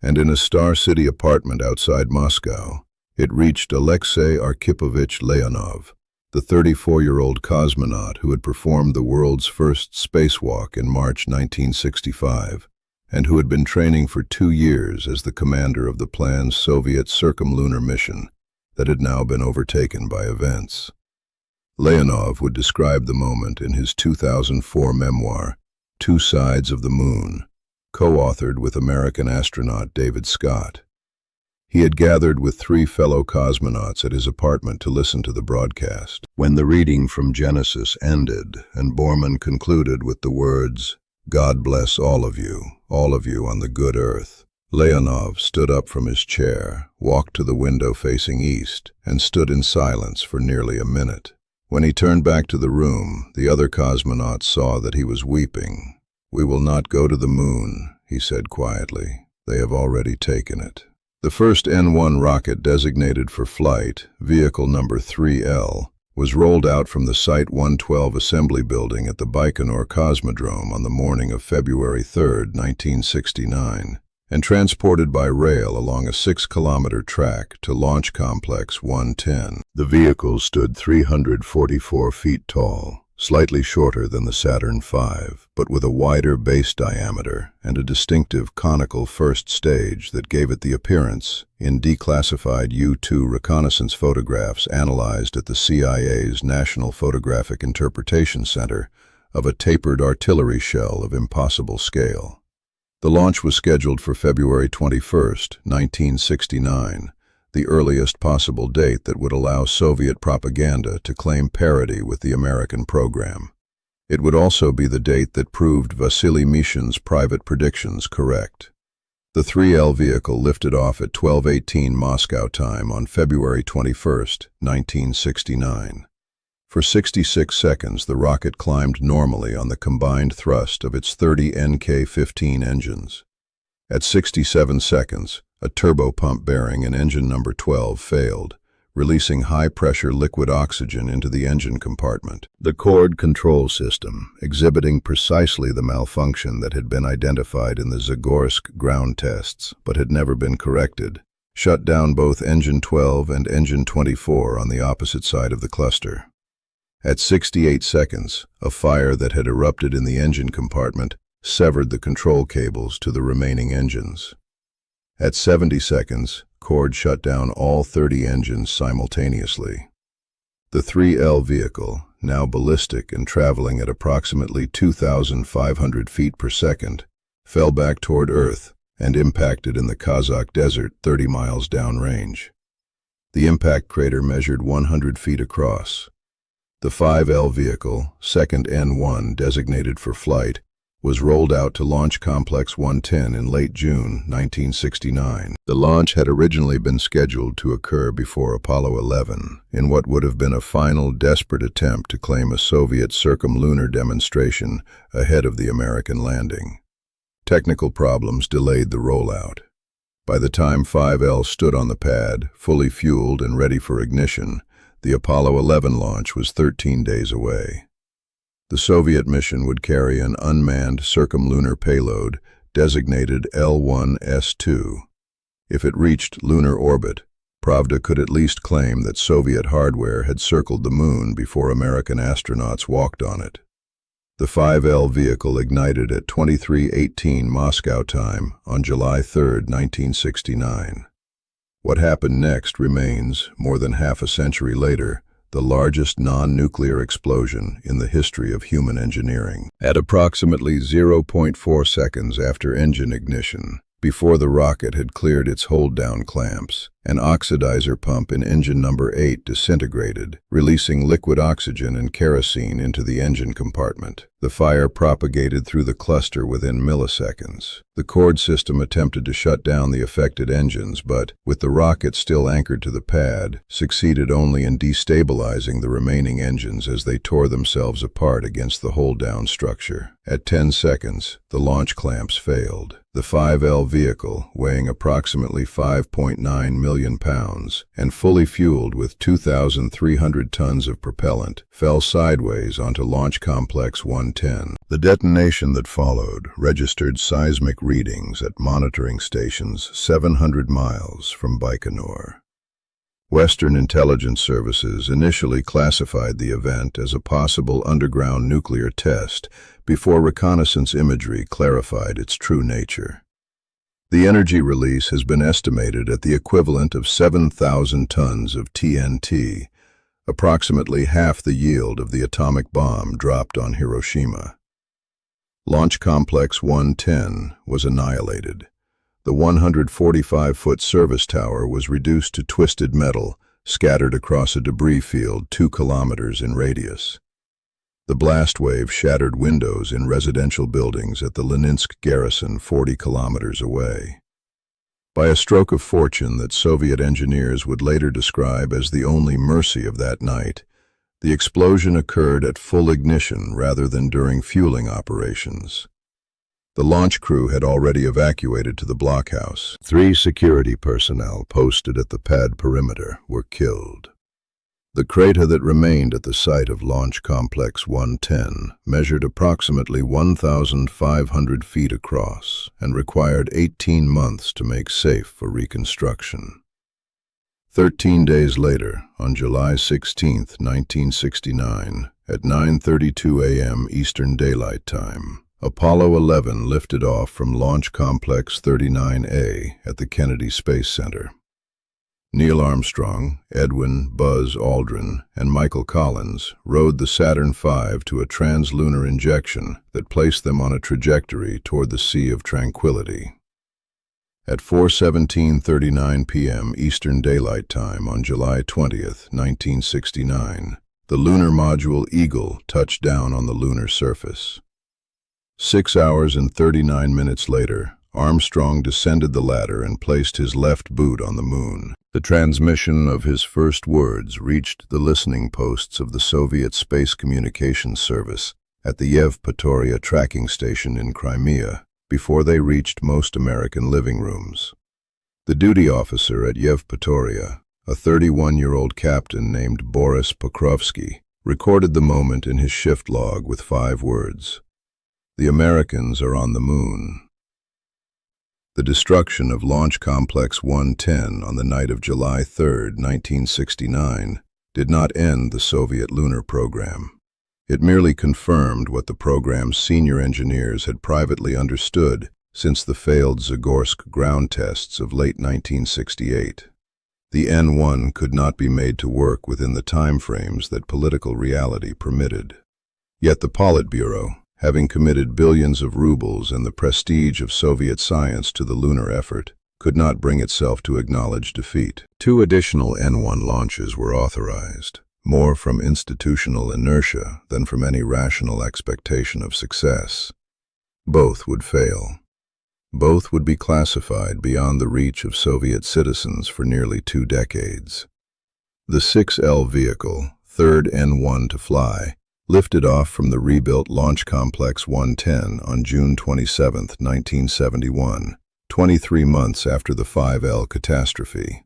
And in a Star City apartment outside Moscow, it reached Alexei Leonov, the 34-year-old cosmonaut who had performed the world's first spacewalk in March 1965, and who had been training for 2 years as the commander of the planned Soviet circumlunar mission that had now been overtaken by events. Leonov would describe the moment in his 2004 memoir, Two Sides of the Moon, co-authored with American astronaut David Scott. He had gathered with 3 fellow cosmonauts at his apartment to listen to the broadcast. When the reading from Genesis ended and Borman concluded with the words, "God bless all of you on the good earth," Leonov stood up from his chair, walked to the window facing east, and stood in silence for nearly a minute. When he turned back to the room, the other cosmonauts saw that he was weeping. "We will not go to the moon," he said quietly. "They have already taken it." The first N-1 rocket designated for flight, vehicle number 3L, was rolled out from the Site 112 assembly building at the Baikonur Cosmodrome on the morning of February 3, 1969, and transported by rail along a 6-kilometer track to Launch Complex 110. The vehicle stood 344 feet tall, slightly shorter than the Saturn V, but with a wider base diameter and a distinctive conical first stage that gave it the appearance, in declassified U-2 reconnaissance photographs analyzed at the CIA's National Photographic Interpretation Center, of a tapered artillery shell of impossible scale. The launch was scheduled for February 21, 1969, the earliest possible date that would allow Soviet propaganda to claim parity with the American program. It would also be the date that proved Vasily Mishin's private predictions correct. The 3L vehicle lifted off at 12:18 Moscow time on February 21, 1969. For 66 seconds, the rocket climbed normally on the combined thrust of its 30 NK-15 engines. At 67 seconds, a turbopump bearing in engine number 12 failed, releasing high-pressure liquid oxygen into the engine compartment. The chord control system, exhibiting precisely the malfunction that had been identified in the Zagorsk ground tests but had never been corrected, shut down both engine 12 and engine 24 on the opposite side of the cluster. At 68 seconds, a fire that had erupted in the engine compartment severed the control cables to the remaining engines. At 70 seconds, cord shut down all 30 engines simultaneously. The 3L vehicle, now ballistic and traveling at approximately 2,500 feet per second, fell back toward Earth and impacted in the Kazakh desert 30 miles downrange. The impact crater measured 100 feet across. The 5L vehicle, second N1 designated for flight, was rolled out to Launch Complex 110 in late June 1969. The launch had originally been scheduled to occur before Apollo 11, in what would have been a final desperate attempt to claim a Soviet circumlunar demonstration ahead of the American landing. Technical problems delayed the rollout. By the time 5L stood on the pad, fully fueled and ready for ignition, the Apollo 11 launch was 13 days away. The Soviet mission would carry an unmanned circumlunar payload designated L1S2. If it reached lunar orbit, Pravda could at least claim that Soviet hardware had circled the moon before American astronauts walked on it. The 5L vehicle ignited at 23:18 Moscow time on July 3, 1969. What happened next remains, more than half a century later, the largest non-nuclear explosion in the history of human engineering. At approximately 0.4 seconds after engine ignition, before the rocket had cleared its hold-down clamps, an oxidizer pump in engine number 8 disintegrated, releasing liquid oxygen and kerosene into the engine compartment. The fire propagated through the cluster within milliseconds. The cord system attempted to shut down the affected engines, but, with the rocket still anchored to the pad, succeeded only in destabilizing the remaining engines as they tore themselves apart against the hold-down structure. At 10 seconds, the launch clamps failed. The 5L vehicle, weighing approximately 5.9 million pounds and fully fueled with 2,300 tons of propellant, fell sideways onto Launch Complex 110. The detonation that followed registered seismic readings at monitoring stations 700 miles from Baikonur. Western intelligence services initially classified the event as a possible underground nuclear test before reconnaissance imagery clarified its true nature. The energy release has been estimated at the equivalent of 7,000 tons of TNT, approximately half the yield of the atomic bomb dropped on Hiroshima. Launch Complex 110 was annihilated. The 145-foot service tower was reduced to twisted metal, scattered across a debris field 2 kilometers in radius. The blast wave shattered windows in residential buildings at the Leninsk garrison 40 kilometers away. By a stroke of fortune that Soviet engineers would later describe as the only mercy of that night, the explosion occurred at full ignition rather than during fueling operations. The launch crew had already evacuated to the blockhouse. 3 security personnel posted at the pad perimeter were killed. The crater that remained at the site of Launch Complex 110 measured approximately 1,500 feet across and required 18 months to make safe for reconstruction. 13 days later, on July 16, 1969, at 9:32 a.m. Eastern Daylight Time, Apollo 11 lifted off from Launch Complex 39A at the Kennedy Space Center. Neil Armstrong, Edwin Buzz Aldrin, and Michael Collins rode the Saturn V to a translunar injection that placed them on a trajectory toward the Sea of Tranquility. At 4:17:39 p.m. Eastern Daylight Time on July 20, 1969, the lunar module Eagle touched down on the lunar surface. 6 hours and 39 minutes later, Armstrong descended the ladder and placed his left boot on the moon. The transmission of his first words reached the listening posts of the Soviet Space Communications Service at the Yevpatoria tracking station in Crimea before they reached most American living rooms. The duty officer at Yevpatoria, a 31-year-old captain named Boris Pokrovsky, recorded the moment in his shift log with 5 words: "The Americans are on the moon." The destruction of Launch Complex 110 on the night of July 3, 1969, did not end the Soviet lunar program. It merely confirmed what the program's senior engineers had privately understood since the failed Zagorsk ground tests of late 1968. The N-1 could not be made to work within the timeframes that political reality permitted. Yet the Politburo, having committed billions of rubles and the prestige of Soviet science to the lunar effort, could not bring itself to acknowledge defeat. 2 additional N-1 launches were authorized, more from institutional inertia than from any rational expectation of success. Both would fail. Both would be classified beyond the reach of Soviet citizens for nearly 2 decades. The 6L vehicle, third N-1 to fly, lifted off from the rebuilt Launch Complex 110 on June 27, 1971, 23 months after the 5L catastrophe.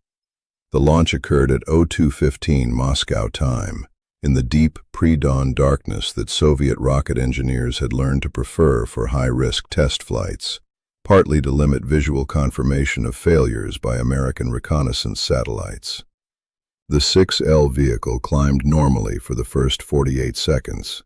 The launch occurred at 02:15 Moscow time, in the deep pre-dawn darkness that Soviet rocket engineers had learned to prefer for high-risk test flights, partly to limit visual confirmation of failures by American reconnaissance satellites. The 6L vehicle climbed normally for the first 48 seconds.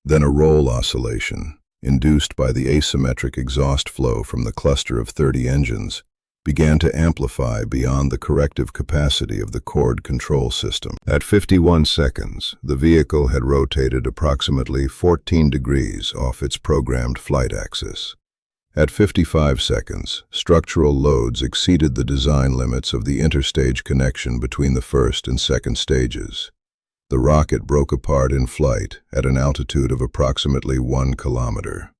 Then a roll oscillation, induced by the asymmetric exhaust flow from the cluster of 30 engines, began to amplify beyond the corrective capacity of the chord control system. At 51 seconds, the vehicle had rotated approximately 14 degrees off its programmed flight axis. At 55 seconds, structural loads exceeded the design limits of the interstage connection between the first and second stages. The rocket broke apart in flight at an altitude of approximately 1 kilometer.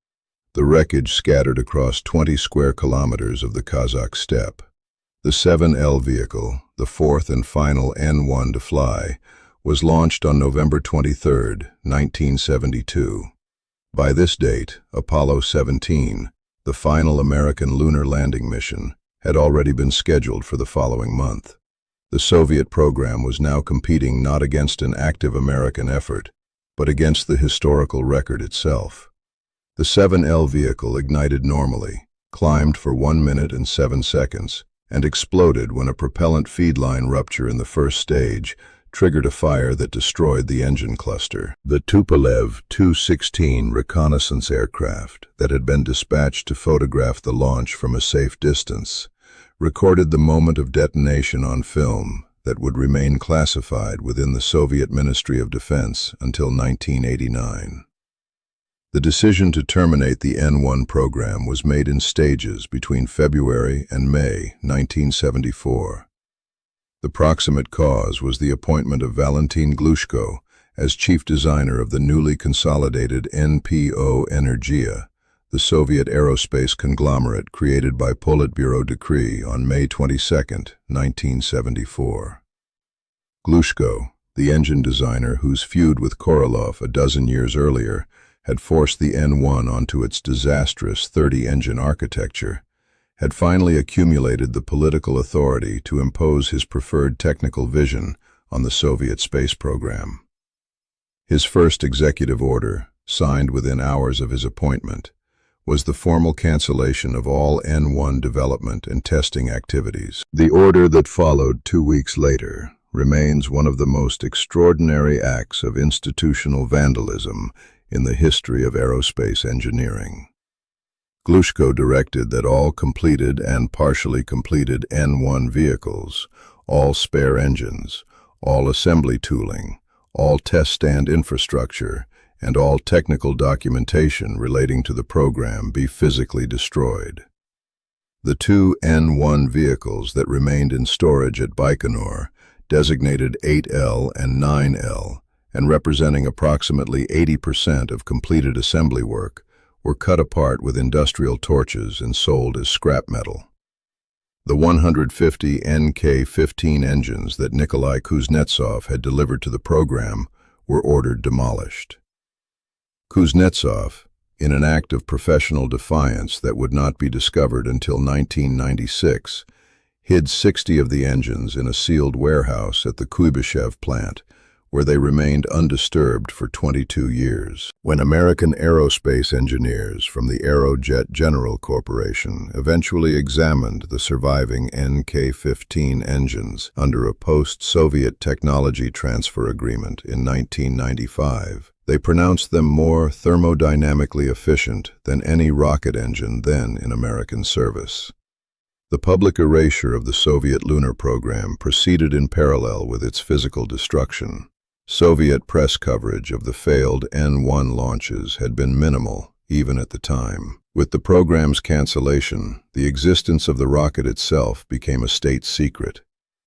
The wreckage scattered across 20 square kilometers of the Kazakh steppe. The 7L vehicle, the fourth and final N-1 to fly, was launched on November 23, 1972. By this date, Apollo 17, the final American lunar landing mission, had already been scheduled for the following month. The Soviet program was now competing not against an active American effort, but against the historical record itself. The 7L vehicle ignited normally, climbed for 1 minute and 7 seconds, and exploded when a propellant feed line rupture in the first stage triggered a fire that destroyed the engine cluster. The Tupolev Tu-16 reconnaissance aircraft that had been dispatched to photograph the launch from a safe distance recorded the moment of detonation on film that would remain classified within the Soviet Ministry of Defense until 1989. The decision to terminate the N-1 program was made in stages between February and May 1974. The proximate cause was the appointment of Valentin Glushko as chief designer of the newly consolidated NPO Energia, the Soviet aerospace conglomerate created by Politburo decree on May 22, 1974. Glushko, the engine designer whose feud with Korolev a dozen years earlier had forced the N-1 onto its disastrous 30-engine architecture, had finally accumulated the political authority to impose his preferred technical vision on the Soviet space program. His first executive order, signed within hours of his appointment, was the formal cancellation of all N-1 development and testing activities. The order that followed 2 weeks later remains one of the most extraordinary acts of institutional vandalism in the history of aerospace engineering. Glushko directed that all completed and partially completed N-1 vehicles, all spare engines, all assembly tooling, all test stand infrastructure, and all technical documentation relating to the program be physically destroyed. The 2 N-1 vehicles that remained in storage at Baikonur, designated 8L and 9L, and representing approximately 80% of completed assembly work, were cut apart with industrial torches and sold as scrap metal. The 150 NK-15 engines that Nikolai Kuznetsov had delivered to the program were ordered demolished. Kuznetsov, in an act of professional defiance that would not be discovered until 1996, hid 60 of the engines in a sealed warehouse at the Kuybyshev plant, where they remained undisturbed for 22 years. When American aerospace engineers from the Aerojet General Corporation eventually examined the surviving NK-15 engines under a post-Soviet technology transfer agreement in 1995, they pronounced them more thermodynamically efficient than any rocket engine then in American service. The public erasure of the Soviet lunar program proceeded in parallel with its physical destruction. Soviet press coverage of the failed N-1 launches had been minimal, even at the time. With the program's cancellation, the existence of the rocket itself became a state secret.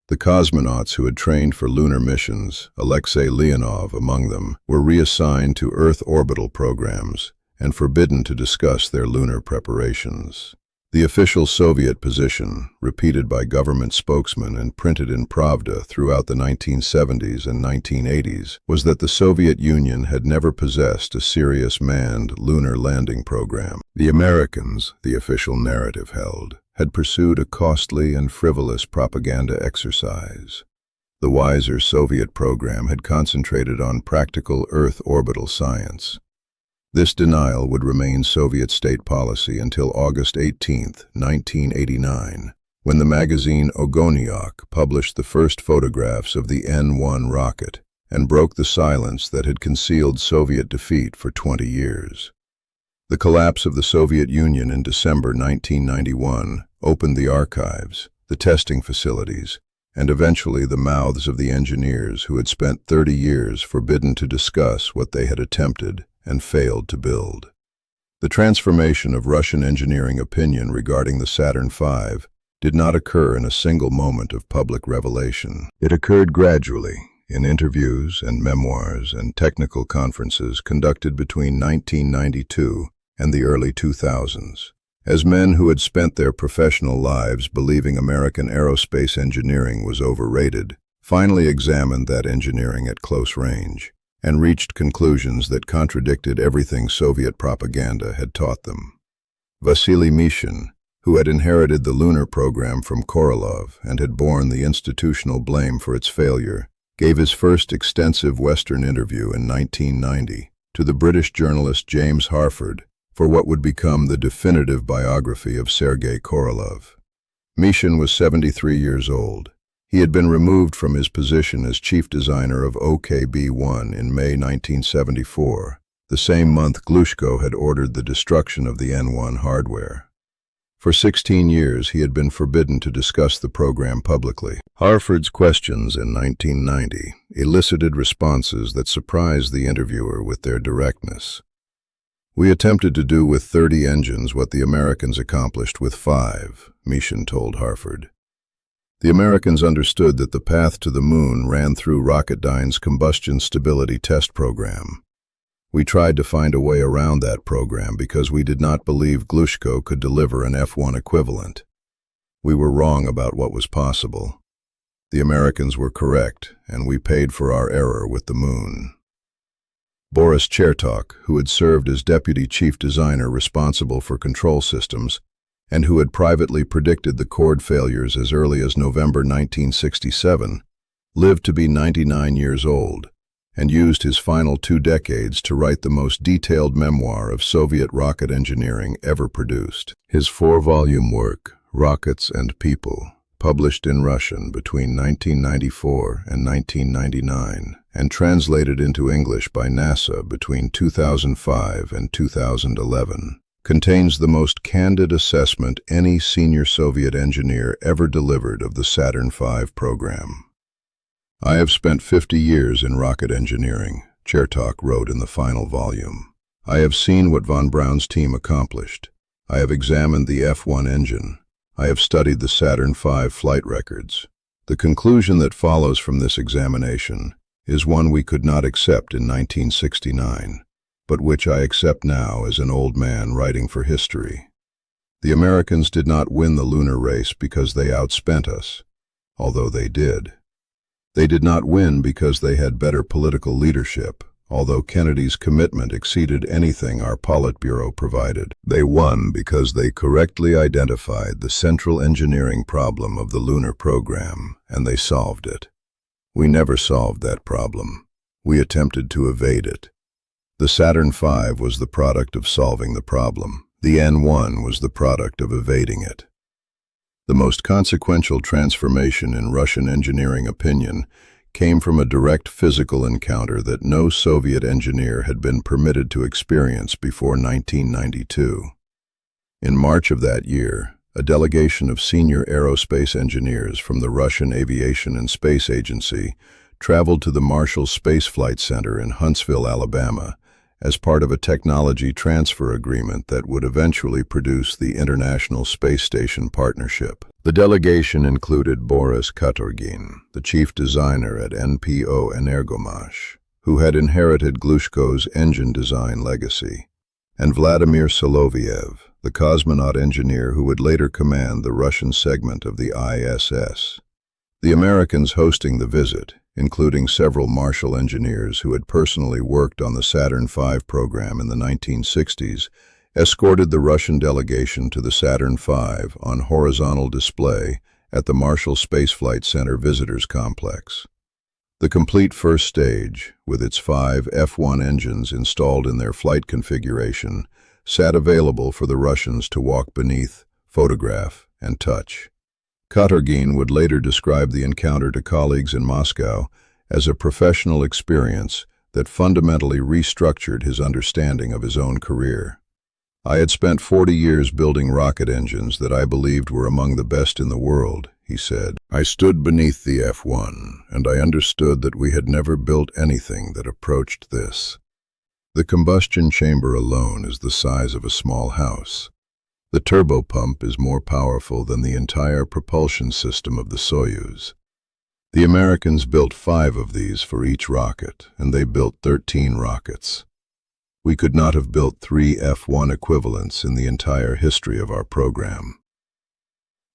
The cosmonauts who had trained for lunar missions, Alexei Leonov among them, were reassigned to Earth orbital programs and forbidden to discuss their lunar preparations. The official Soviet position, repeated by government spokesmen and printed in Pravda throughout the 1970s and 1980s, was that the Soviet Union had never possessed a serious manned lunar landing program. The Americans, the official narrative held, had pursued a costly and frivolous propaganda exercise. The wiser Soviet program had concentrated on practical Earth orbital science. This denial would remain Soviet state policy until August 18, 1989, when the magazine Ogoniok published the first photographs of the N-1 rocket and broke the silence that had concealed Soviet defeat for 20 years. The collapse of the Soviet Union in December 1991 opened the archives, the testing facilities, and eventually the mouths of the engineers who had spent 30 years forbidden to discuss what they had attempted and failed to build. The transformation of Russian engineering opinion regarding the Saturn V did not occur in a single moment of public revelation. It occurred gradually, in interviews and memoirs and technical conferences conducted between 1992 and the early 2000s, as men who had spent their professional lives believing American aerospace engineering was overrated finally examined that engineering at close range and reached conclusions that contradicted everything Soviet propaganda had taught them. Vasily Mishin, who had inherited the lunar program from Korolev and had borne the institutional blame for its failure, gave his first extensive Western interview in 1990 to the British journalist James Harford for what would become the definitive biography of Sergei Korolev. Mishin was 73 years old. He had been removed from his position as chief designer of OKB-1 in May 1974, the same month Glushko had ordered the destruction of the N-1 hardware. For 16 years he had been forbidden to discuss the program publicly. Harford's questions in 1990 elicited responses that surprised the interviewer with their directness. "We attempted to do with 30 engines what the Americans accomplished with 5, Mishin told Harford. The Americans understood that the path to the moon ran through Rocketdyne's combustion stability test program. We tried to find a way around that program because we did not believe Glushko could deliver an F-1 equivalent. We were wrong about what was possible. The Americans were correct, and we paid for our error with the moon." Boris Chertok, who had served as deputy chief designer responsible for control systems, and who had privately predicted the cord failures as early as November 1967, lived to be 99 years old, and used his final 2 decades to write the most detailed memoir of Soviet rocket engineering ever produced. His 4-volume work, Rockets and People, published in Russian between 1994 and 1999, and translated into English by NASA between 2005 and 2011, contains the most candid assessment any senior Soviet engineer ever delivered of the Saturn V program. "I have spent 50 years in rocket engineering," Chertok wrote in the final volume. "I have seen what von Braun's team accomplished. I have examined the F-1 engine. I have studied the Saturn V flight records. The conclusion that follows from this examination is one we could not accept in 1969, but which I accept now as an old man writing for history. The Americans did not win the lunar race because they outspent us, although they did. They did not win because they had better political leadership, although Kennedy's commitment exceeded anything our Politburo provided. They won because they correctly identified the central engineering problem of the lunar program, and they solved it. We never solved that problem. We attempted to evade it. The Saturn V was the product of solving the problem. The N-1 was the product of evading it. The most consequential transformation in Russian engineering opinion came from a direct physical encounter that no Soviet engineer had been permitted to experience before 1992. In March of that year, a delegation of senior aerospace engineers from the Russian Aviation and Space Agency traveled to the Marshall Space Flight Center in Huntsville, Alabama, as part of a technology transfer agreement that would eventually produce the International Space Station Partnership. The delegation included Boris Chertok, the chief designer at NPO Energomash, who had inherited Glushko's engine design legacy, and Vladimir Soloviev, the cosmonaut engineer who would later command the Russian segment of the ISS. The Americans hosting the visit, including several Marshall engineers who had personally worked on the Saturn V program in the 1960s, escorted the Russian delegation to the Saturn V on horizontal display at the Marshall Space Flight Center Visitors Complex. The complete first stage, with its 5 F-1 engines installed in their flight configuration, sat available for the Russians to walk beneath, photograph, and touch. Chertok would later describe the encounter to colleagues in Moscow as a professional experience that fundamentally restructured his understanding of his own career. "I had spent 40 years building rocket engines that I believed were among the best in the world," he said. "I stood beneath the F-1, and I understood that we had never built anything that approached this. The combustion chamber alone is the size of a small house. The turbopump is more powerful than the entire propulsion system of the Soyuz. The Americans built 5 of these for each rocket, and they built 13 rockets. We could not have built 3 F-1 equivalents in the entire history of our program."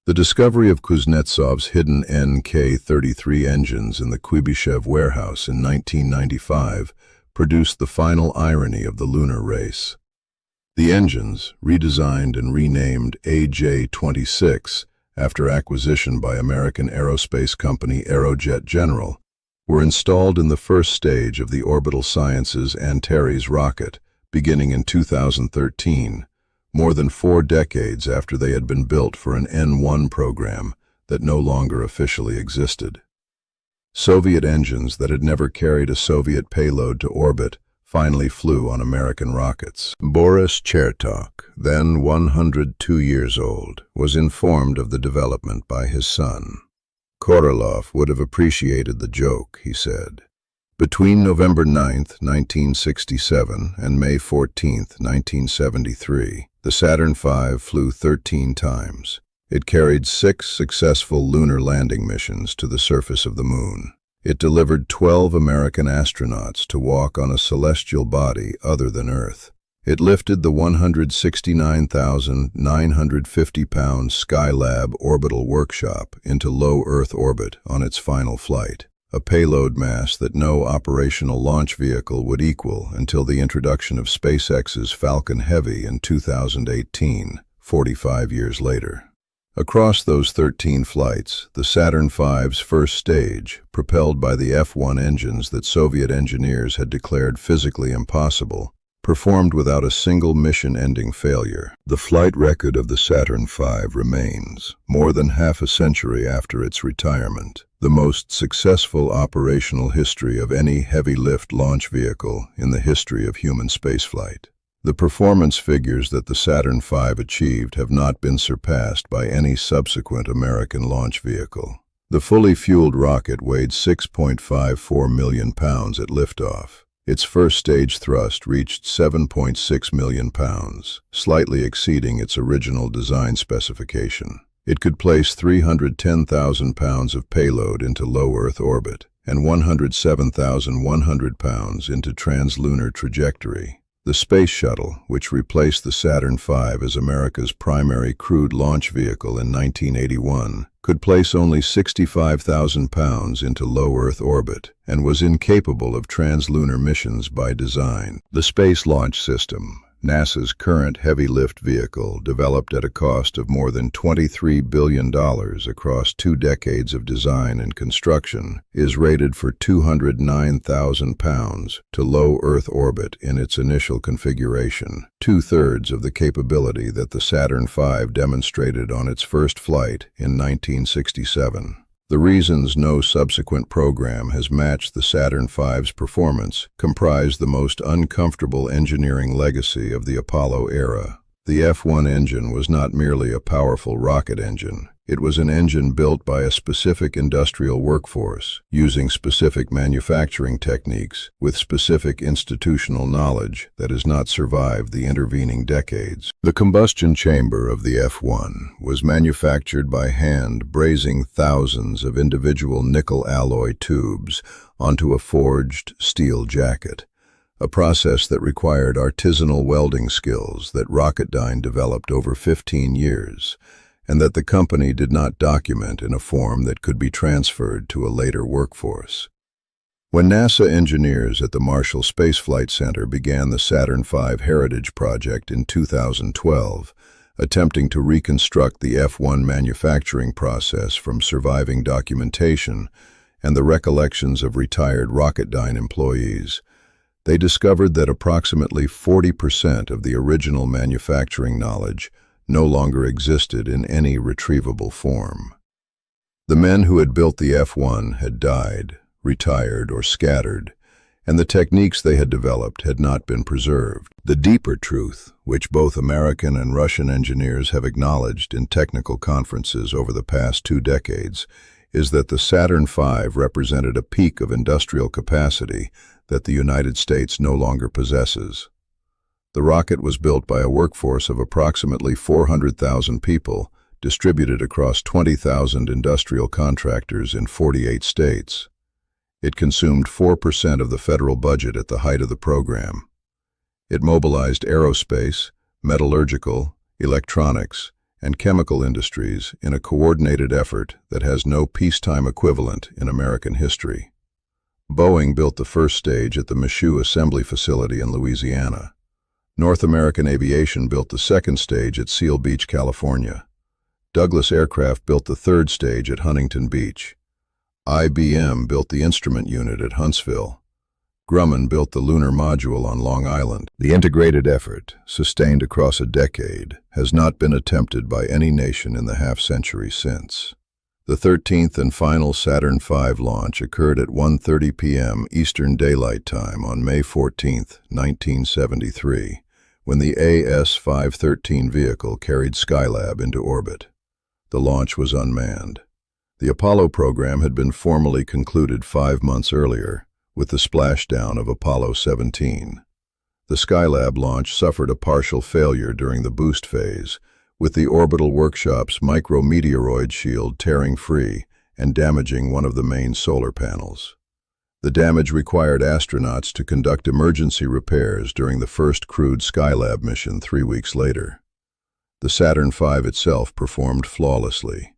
The discovery of Kuznetsov's hidden NK-33 engines in the Kuibyshev warehouse in 1995 produced the final irony of the lunar race. The engines, redesigned and renamed AJ-26 after acquisition by American aerospace company Aerojet General, were installed in the first stage of the Orbital Sciences Antares rocket, beginning in 2013, more than 4 decades after they had been built for an N-1 program that no longer officially existed. Soviet engines that had never carried a Soviet payload to orbit finally flew on American rockets. Boris Chertok, then 102 years old, was informed of the development by his son. "Korolev would have appreciated the joke," he said. "Between November 9, 1967 and May 14, 1973, the Saturn V flew 13 times. It carried 6 successful lunar landing missions to the surface of the Moon. It delivered 12 American astronauts to walk on a celestial body other than Earth. It lifted the 169,950-pound Skylab orbital workshop into low Earth orbit on its final flight, a payload mass that no operational launch vehicle would equal until the introduction of SpaceX's Falcon Heavy in 2018, 45 years later. Across those 13 flights, the Saturn V's first stage, propelled by the F-1 engines that Soviet engineers had declared physically impossible, performed without a single mission-ending failure. The flight record of the Saturn V remains, more than half a century after its retirement, the most successful operational history of any heavy-lift launch vehicle in the history of human spaceflight. The performance figures that the Saturn V achieved have not been surpassed by any subsequent American launch vehicle. The fully fueled rocket weighed 6.54 million pounds at liftoff. Its first stage thrust reached 7.6 million pounds, slightly exceeding its original design specification. It could place 310,000 pounds of payload into low Earth orbit and 107,100 pounds into translunar trajectory. The Space Shuttle, which replaced the Saturn V as America's primary crewed launch vehicle in 1981, could place only 65,000 pounds into low Earth orbit and was incapable of translunar missions by design. The Space Launch System, NASA's current heavy-lift vehicle, developed at a cost of more than $23 billion across 2 decades of design and construction, is rated for 209,000 pounds to low Earth orbit in its initial configuration, 2/3 of the capability that the Saturn V demonstrated on its first flight in 1967. The reasons no subsequent program has matched the Saturn V's performance comprise the most uncomfortable engineering legacy of the Apollo era. The F-1 engine was not merely a powerful rocket engine. It was an engine built by a specific industrial workforce, using specific manufacturing techniques, with specific institutional knowledge that has not survived the intervening decades. The combustion chamber of the F-1 was manufactured by hand, brazing thousands of individual nickel alloy tubes onto a forged steel jacket, a process that required artisanal welding skills that Rocketdyne developed over 15 years, and that the company did not document in a form that could be transferred to a later workforce. When NASA engineers at the Marshall Space Flight Center began the Saturn V Heritage Project in 2012, attempting to reconstruct the F-1 manufacturing process from surviving documentation and the recollections of retired Rocketdyne employees, they discovered that approximately 40% of the original manufacturing knowledge no longer existed in any retrievable form. The men who had built the F-1 had died, retired, or scattered, and the techniques they had developed had not been preserved. The deeper truth, which both American and Russian engineers have acknowledged in technical conferences over the past 2 decades, is that the Saturn V represented a peak of industrial capacity that the United States no longer possesses. The rocket was built by a workforce of approximately 400,000 people, distributed across 20,000 industrial contractors in 48 states. It consumed 4% of the federal budget at the height of the program. It mobilized aerospace, metallurgical, electronics, and chemical industries in a coordinated effort that has no peacetime equivalent in American history. Boeing built the first stage at the Mishin assembly facility in Louisiana. North American Aviation built the second stage at Seal Beach, California. Douglas Aircraft built the third stage at Huntington Beach. IBM built the instrument unit at Huntsville. Grumman built the lunar module on Long Island. The integrated effort, sustained across a decade, has not been attempted by any nation in the half-century since. The 13th and final Saturn V launch occurred at 1:30 p.m. Eastern Daylight Time on May 14, 1973, when the AS-513 vehicle carried Skylab into orbit. The launch was unmanned. The Apollo program had been formally concluded 5 months earlier, with the splashdown of Apollo 17. The Skylab launch suffered a partial failure during the boost phase, with the orbital workshop's micrometeoroid shield tearing free and damaging one of the main solar panels. The damage required astronauts to conduct emergency repairs during the first crewed Skylab mission 3 weeks later. The Saturn V itself performed flawlessly.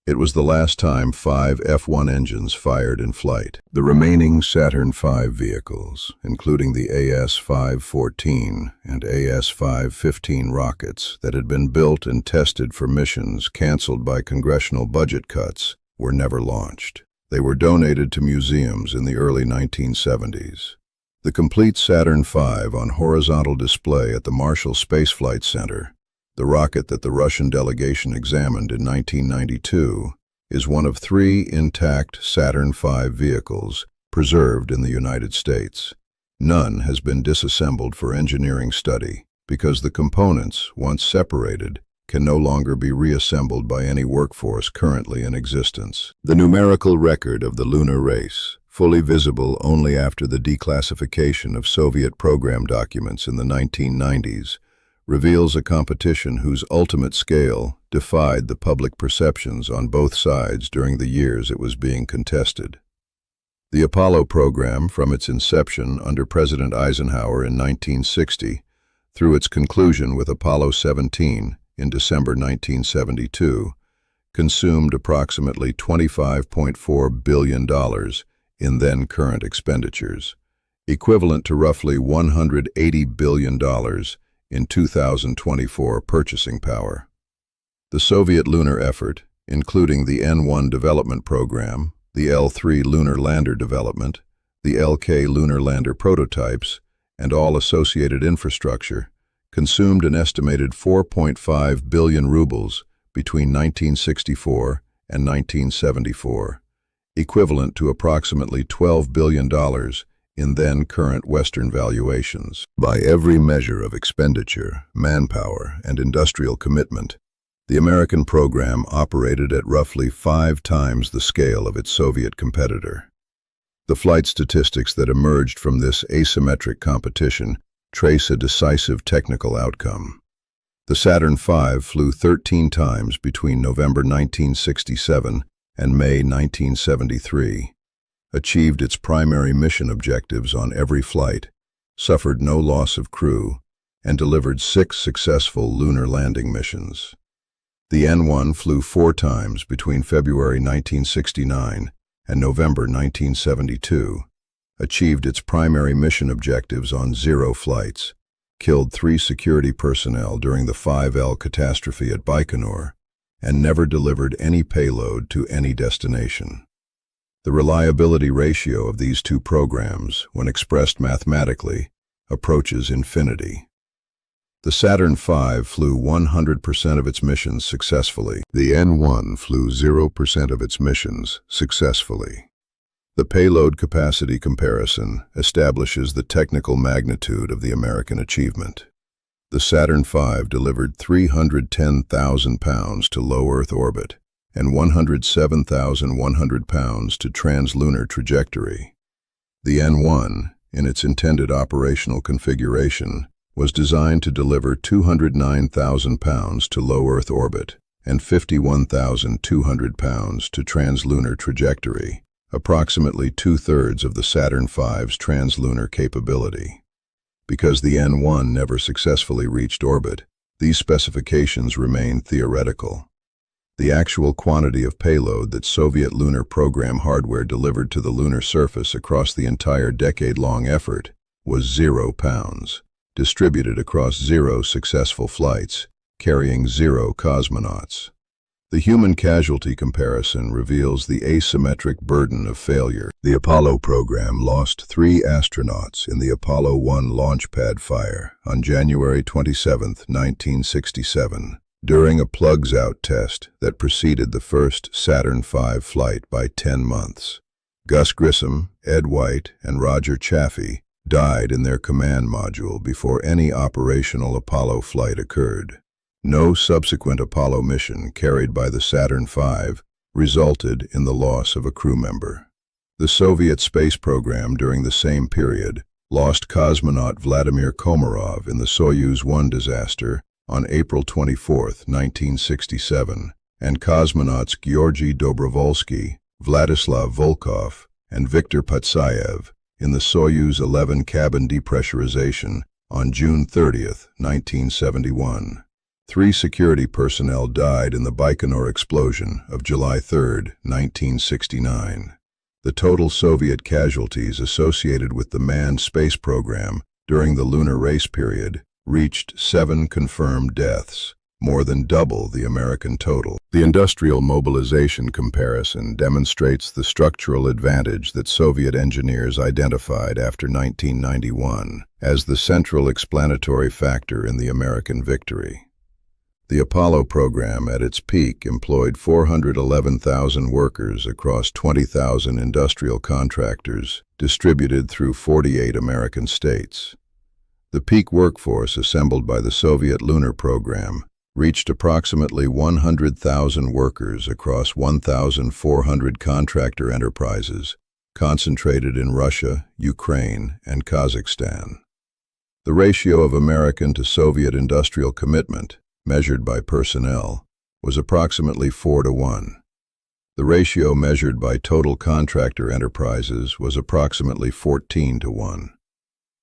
It was the last time 5 F-1 engines fired in flight. The remaining Saturn V vehicles, including the AS-514 and AS-515 rockets that had been built and tested for missions canceled by congressional budget cuts, were never launched. They were donated to museums in the early 1970s. The complete Saturn V on horizontal display at the Marshall Space Flight Center, the rocket that the Russian delegation examined in 1992, is one of 3 intact Saturn V vehicles preserved in the United States. None has been disassembled for engineering study because the components, once separated, can no longer be reassembled by any workforce currently in existence. The numerical record of the lunar race, fully visible only after the declassification of Soviet program documents in the 1990s, reveals a competition whose ultimate scale defied the public perceptions on both sides during the years it was being contested. The Apollo program, from its inception under President Eisenhower in 1960 through its conclusion with Apollo 17 in December 1972, consumed approximately $25.4 billion in then-current expenditures, equivalent to roughly $180 billion in 2024 purchasing power. The Soviet lunar effort, including the N-1 development program, the L-3 lunar lander development, the L-K lunar lander prototypes, and all associated infrastructure, consumed an estimated 4.5 billion rubles between 1964 and 1974, equivalent to approximately $12 billion in then-current Western valuations. By every measure of expenditure, manpower, and industrial commitment, the American program operated at roughly 5 times the scale of its Soviet competitor. The flight statistics that emerged from this asymmetric competition trace a decisive technical outcome. The Saturn V flew 13 times between November 1967 and May 1973, achieved its primary mission objectives on every flight, suffered no loss of crew, and delivered 6 successful lunar landing missions. The N-1 flew 4 times between February 1969 and November 1972, achieved its primary mission objectives on 0 flights, killed 3 security personnel during the 5L catastrophe at Baikonur, and never delivered any payload to any destination. The reliability ratio of these 2 programs, when expressed mathematically, approaches infinity. The Saturn V flew 100% of its missions successfully. The N-1 flew 0% of its missions successfully. The payload capacity comparison establishes the technical magnitude of the American achievement. The Saturn V delivered 310,000 pounds to low Earth orbit and 107,100 pounds to translunar trajectory. The N-1, in its intended operational configuration, was designed to deliver 209,000 pounds to low Earth orbit and 51,200 pounds to translunar trajectory, approximately 2/3 of the Saturn V's translunar capability. Because the N-1 never successfully reached orbit, these specifications remain theoretical. The actual quantity of payload that Soviet lunar program hardware delivered to the lunar surface across the entire decade-long effort was 0 pounds, distributed across 0 successful flights, carrying 0 cosmonauts. The human casualty comparison reveals the asymmetric burden of failure. The Apollo program lost 3 astronauts in the Apollo 1 launch pad fire on January 27, 1967, during a plugs-out test that preceded the first Saturn V flight by 10 months. Gus Grissom, Ed White, and Roger Chaffee died in their command module before any operational Apollo flight occurred. No subsequent Apollo mission carried by the Saturn V resulted in the loss of a crew member. The Soviet space program during the same period lost cosmonaut Vladimir Komarov in the Soyuz 1 disaster on April 24, 1967, and cosmonauts Georgy Dobrovolsky, Vladislav Volkov, and Viktor Patsayev in the Soyuz 11 cabin depressurization on June 30, 1971. 3 security personnel died in the Baikonur explosion of July 3, 1969. The total Soviet casualties associated with the manned space program during the lunar race period reached 7 confirmed deaths, more than double the American total. The industrial mobilization comparison demonstrates the structural advantage that Soviet engineers identified after 1991 as the central explanatory factor in the American victory. The Apollo program at its peak employed 411,000 workers across 20,000 industrial contractors distributed through 48 American states. The peak workforce assembled by the Soviet lunar program reached approximately 100,000 workers across 1,400 contractor enterprises concentrated in Russia, Ukraine, and Kazakhstan. The ratio of American to Soviet industrial commitment, measured by personnel, was approximately 4-to-1. The ratio measured by total contractor enterprises was approximately 14-to-1.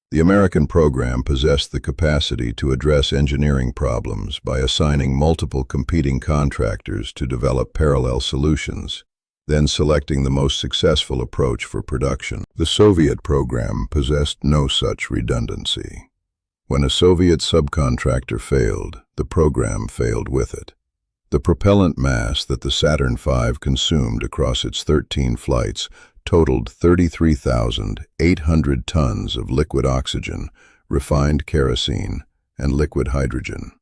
The American program possessed the capacity to address engineering problems by assigning multiple competing contractors to develop parallel solutions, then selecting the most successful approach for production. The Soviet program possessed no such redundancy. When a Soviet subcontractor failed, the program failed with it. The propellant mass that the Saturn V consumed across its 13 flights totaled 33,800 tons of liquid oxygen, refined kerosene, and liquid hydrogen.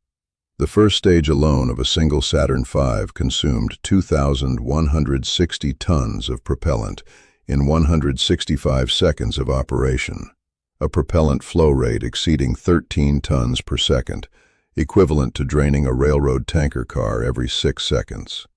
The first stage alone of a single Saturn V consumed 2,160 tons of propellant in 165 seconds of operation, a propellant flow rate exceeding 13 tons per second, equivalent to draining a railroad tanker car every 6 seconds.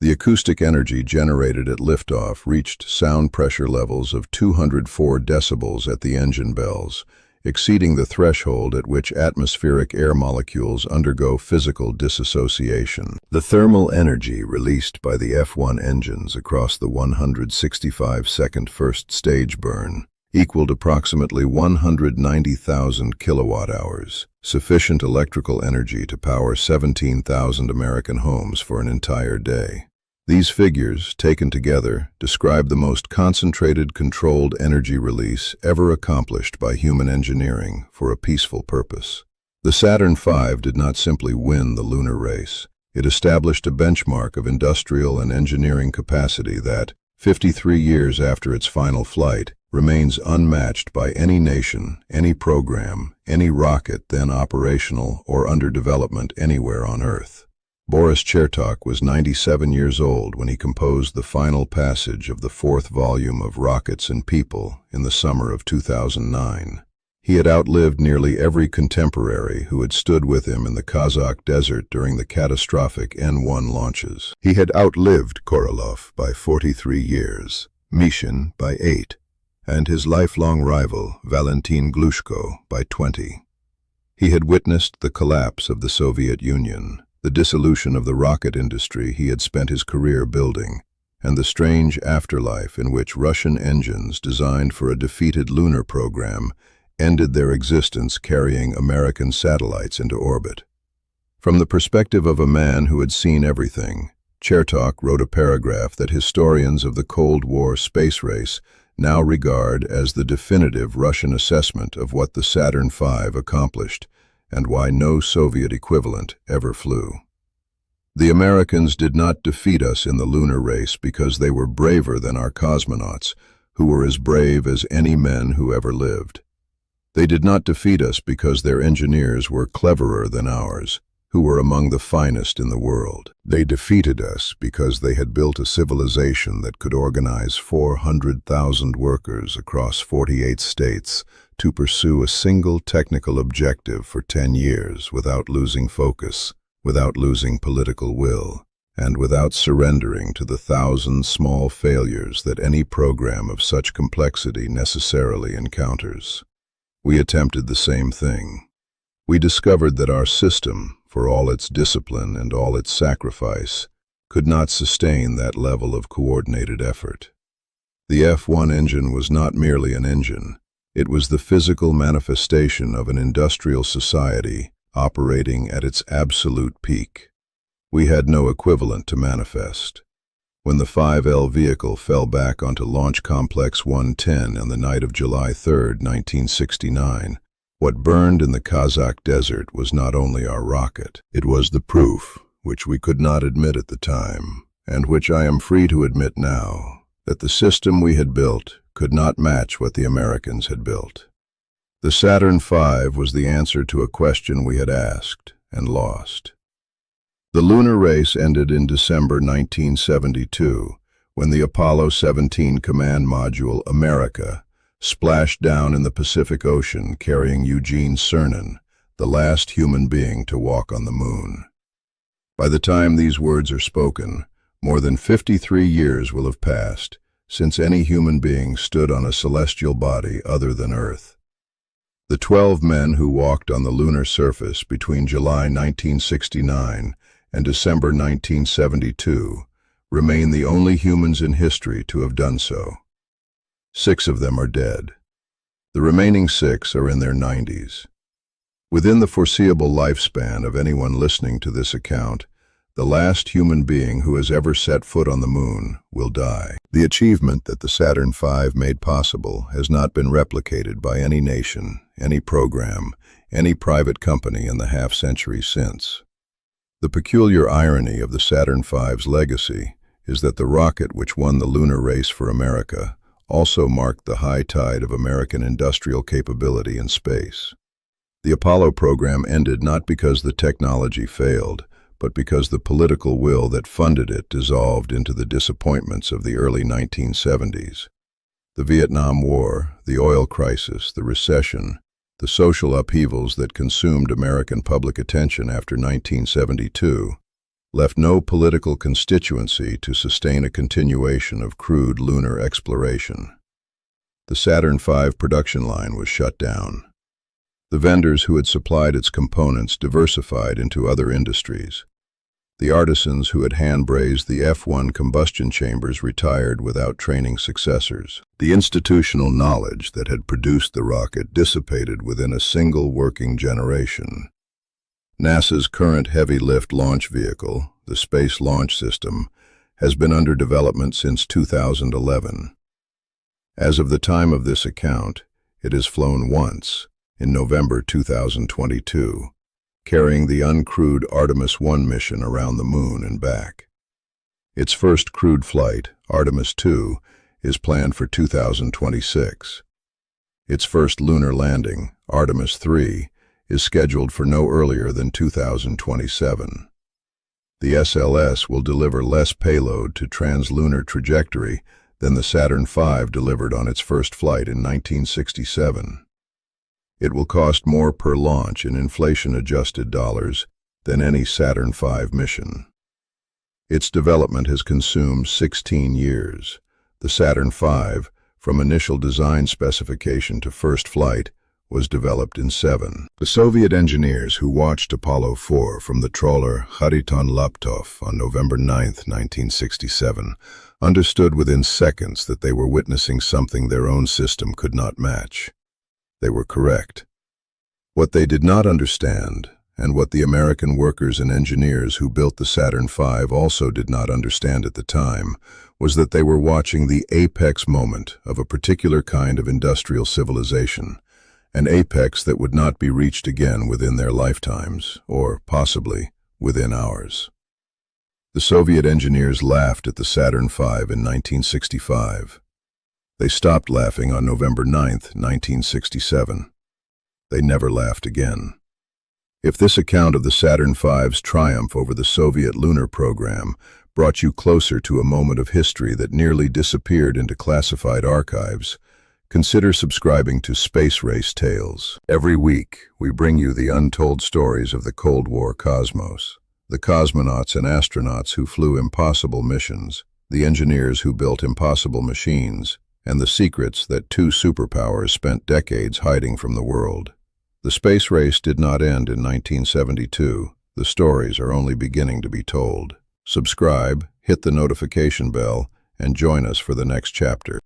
The acoustic energy generated at liftoff reached sound pressure levels of 204 decibels at the engine bells, exceeding the threshold at which atmospheric air molecules undergo physical dissociation. The thermal energy released by the F-1 engines across the 165-second first stage burn equaled approximately 190,000 kilowatt-hours, sufficient electrical energy to power 17,000 American homes for an entire day. These figures, taken together, describe the most concentrated, controlled energy release ever accomplished by human engineering for a peaceful purpose. The Saturn V did not simply win the lunar race. It established a benchmark of industrial and engineering capacity that, 53 years after its final flight, remains unmatched by any nation, any program, any rocket then operational or under development anywhere on Earth. Boris Chertok was 97 years old when he composed the final passage of the 4th volume of Rockets and People in the summer of 2009. He had outlived nearly every contemporary who had stood with him in the Kazakh desert during the catastrophic N-1 launches. He had outlived Korolev by 43 years, Mishin by 8, and his lifelong rival, Valentin Glushko, by 20. He had witnessed the collapse of the Soviet Union, the dissolution of the rocket industry he had spent his career building, and the strange afterlife in which Russian engines designed for a defeated lunar program ended their existence carrying American satellites into orbit. From the perspective of a man who had seen everything, Chertok wrote a paragraph that historians of the Cold War space race now regard as the definitive Russian assessment of what the Saturn V accomplished and why no Soviet equivalent ever flew. The Americans did not defeat us in the lunar race because they were braver than our cosmonauts, who were as brave as any men who ever lived. They did not defeat us because their engineers were cleverer than ours, who were among the finest in the world. They defeated us because they had built a civilization that could organize 400,000 workers across 48 states to pursue a single technical objective for 10 years without losing focus, without losing political will, and without surrendering to the 1,000 small failures that any program of such complexity necessarily encounters. We attempted the same thing. We discovered that our system, for all its discipline and all its sacrifice, could not sustain that level of coordinated effort. The F-1 engine was not merely an engine. It was the physical manifestation of an industrial society operating at its absolute peak. We had no equivalent to manifest. When the 5L vehicle fell back onto Launch Complex 110 on the night of July 3, 1969, what burned in the Kazakh desert was not only our rocket, it was the proof, which we could not admit at the time, and which I am free to admit now, that the system we had built could not match what the Americans had built. The Saturn V was the answer to a question we had asked and lost. The lunar race ended in December 1972, when the Apollo 17 command module America splashed down in the Pacific Ocean carrying Eugene Cernan, the last human being to walk on the moon. By the time these words are spoken, more than 53 years will have passed since any human being stood on a celestial body other than Earth. The 12 men who walked on the lunar surface between July 1969 and December 1972 remain the only humans in history to have done so. 6 of them are dead. The remaining 6 are in their 90s. Within the foreseeable lifespan of anyone listening to this account, the last human being who has ever set foot on the moon will die. The achievement that the Saturn V made possible has not been replicated by any nation, any program, any private company in the half-century since. The peculiar irony of the Saturn V's legacy is that the rocket which won the lunar race for America also marked the high tide of American industrial capability in space. The Apollo program ended not because the technology failed, but because the political will that funded it dissolved into the disappointments of the early 1970s. The Vietnam War, the oil crisis, the recession, the social upheavals that consumed American public attention after 1972 left no political constituency to sustain a continuation of crude lunar exploration. The Saturn V production line was shut down. The vendors who had supplied its components diversified into other industries. The artisans who had hand-brazed the F-1 combustion chambers retired without training successors. The institutional knowledge that had produced the rocket dissipated within a single working generation. NASA's current heavy-lift launch vehicle, the Space Launch System, has been under development since 2011. As of the time of this account, it has flown once, in November 2022, carrying the uncrewed Artemis 1 mission around the moon and back. Its first crewed flight, Artemis 2, is planned for 2026. Its first lunar landing, Artemis 3, is scheduled for no earlier than 2027. The SLS will deliver less payload to translunar trajectory than the Saturn V delivered on its first flight in 1967. It will cost more per launch in inflation-adjusted dollars than any Saturn V mission. Its development has consumed 16 years. The Saturn V, from initial design specification to first flight, was developed in 7. The Soviet engineers who watched Apollo 4 from the trawler Khariton Laptev on November 9, 1967, understood within seconds that they were witnessing something their own system could not match. They were correct. What they did not understand, and what the American workers and engineers who built the Saturn V also did not understand at the time, was that they were watching the apex moment of a particular kind of industrial civilization, an apex that would not be reached again within their lifetimes, or possibly within ours. The Soviet engineers laughed at the Saturn V in 1965. They stopped laughing on November 9, 1967. They never laughed again. If this account of the Saturn V's triumph over the Soviet lunar program brought you closer to a moment of history that nearly disappeared into classified archives, consider subscribing to Space Race Tales. Every week, we bring you the untold stories of the Cold War cosmos, the cosmonauts and astronauts who flew impossible missions, the engineers who built impossible machines, and the secrets that 2 superpowers spent decades hiding from the world. The space race did not end in 1972. The stories are only beginning to be told. Subscribe, hit the notification bell, and join us for the next chapter.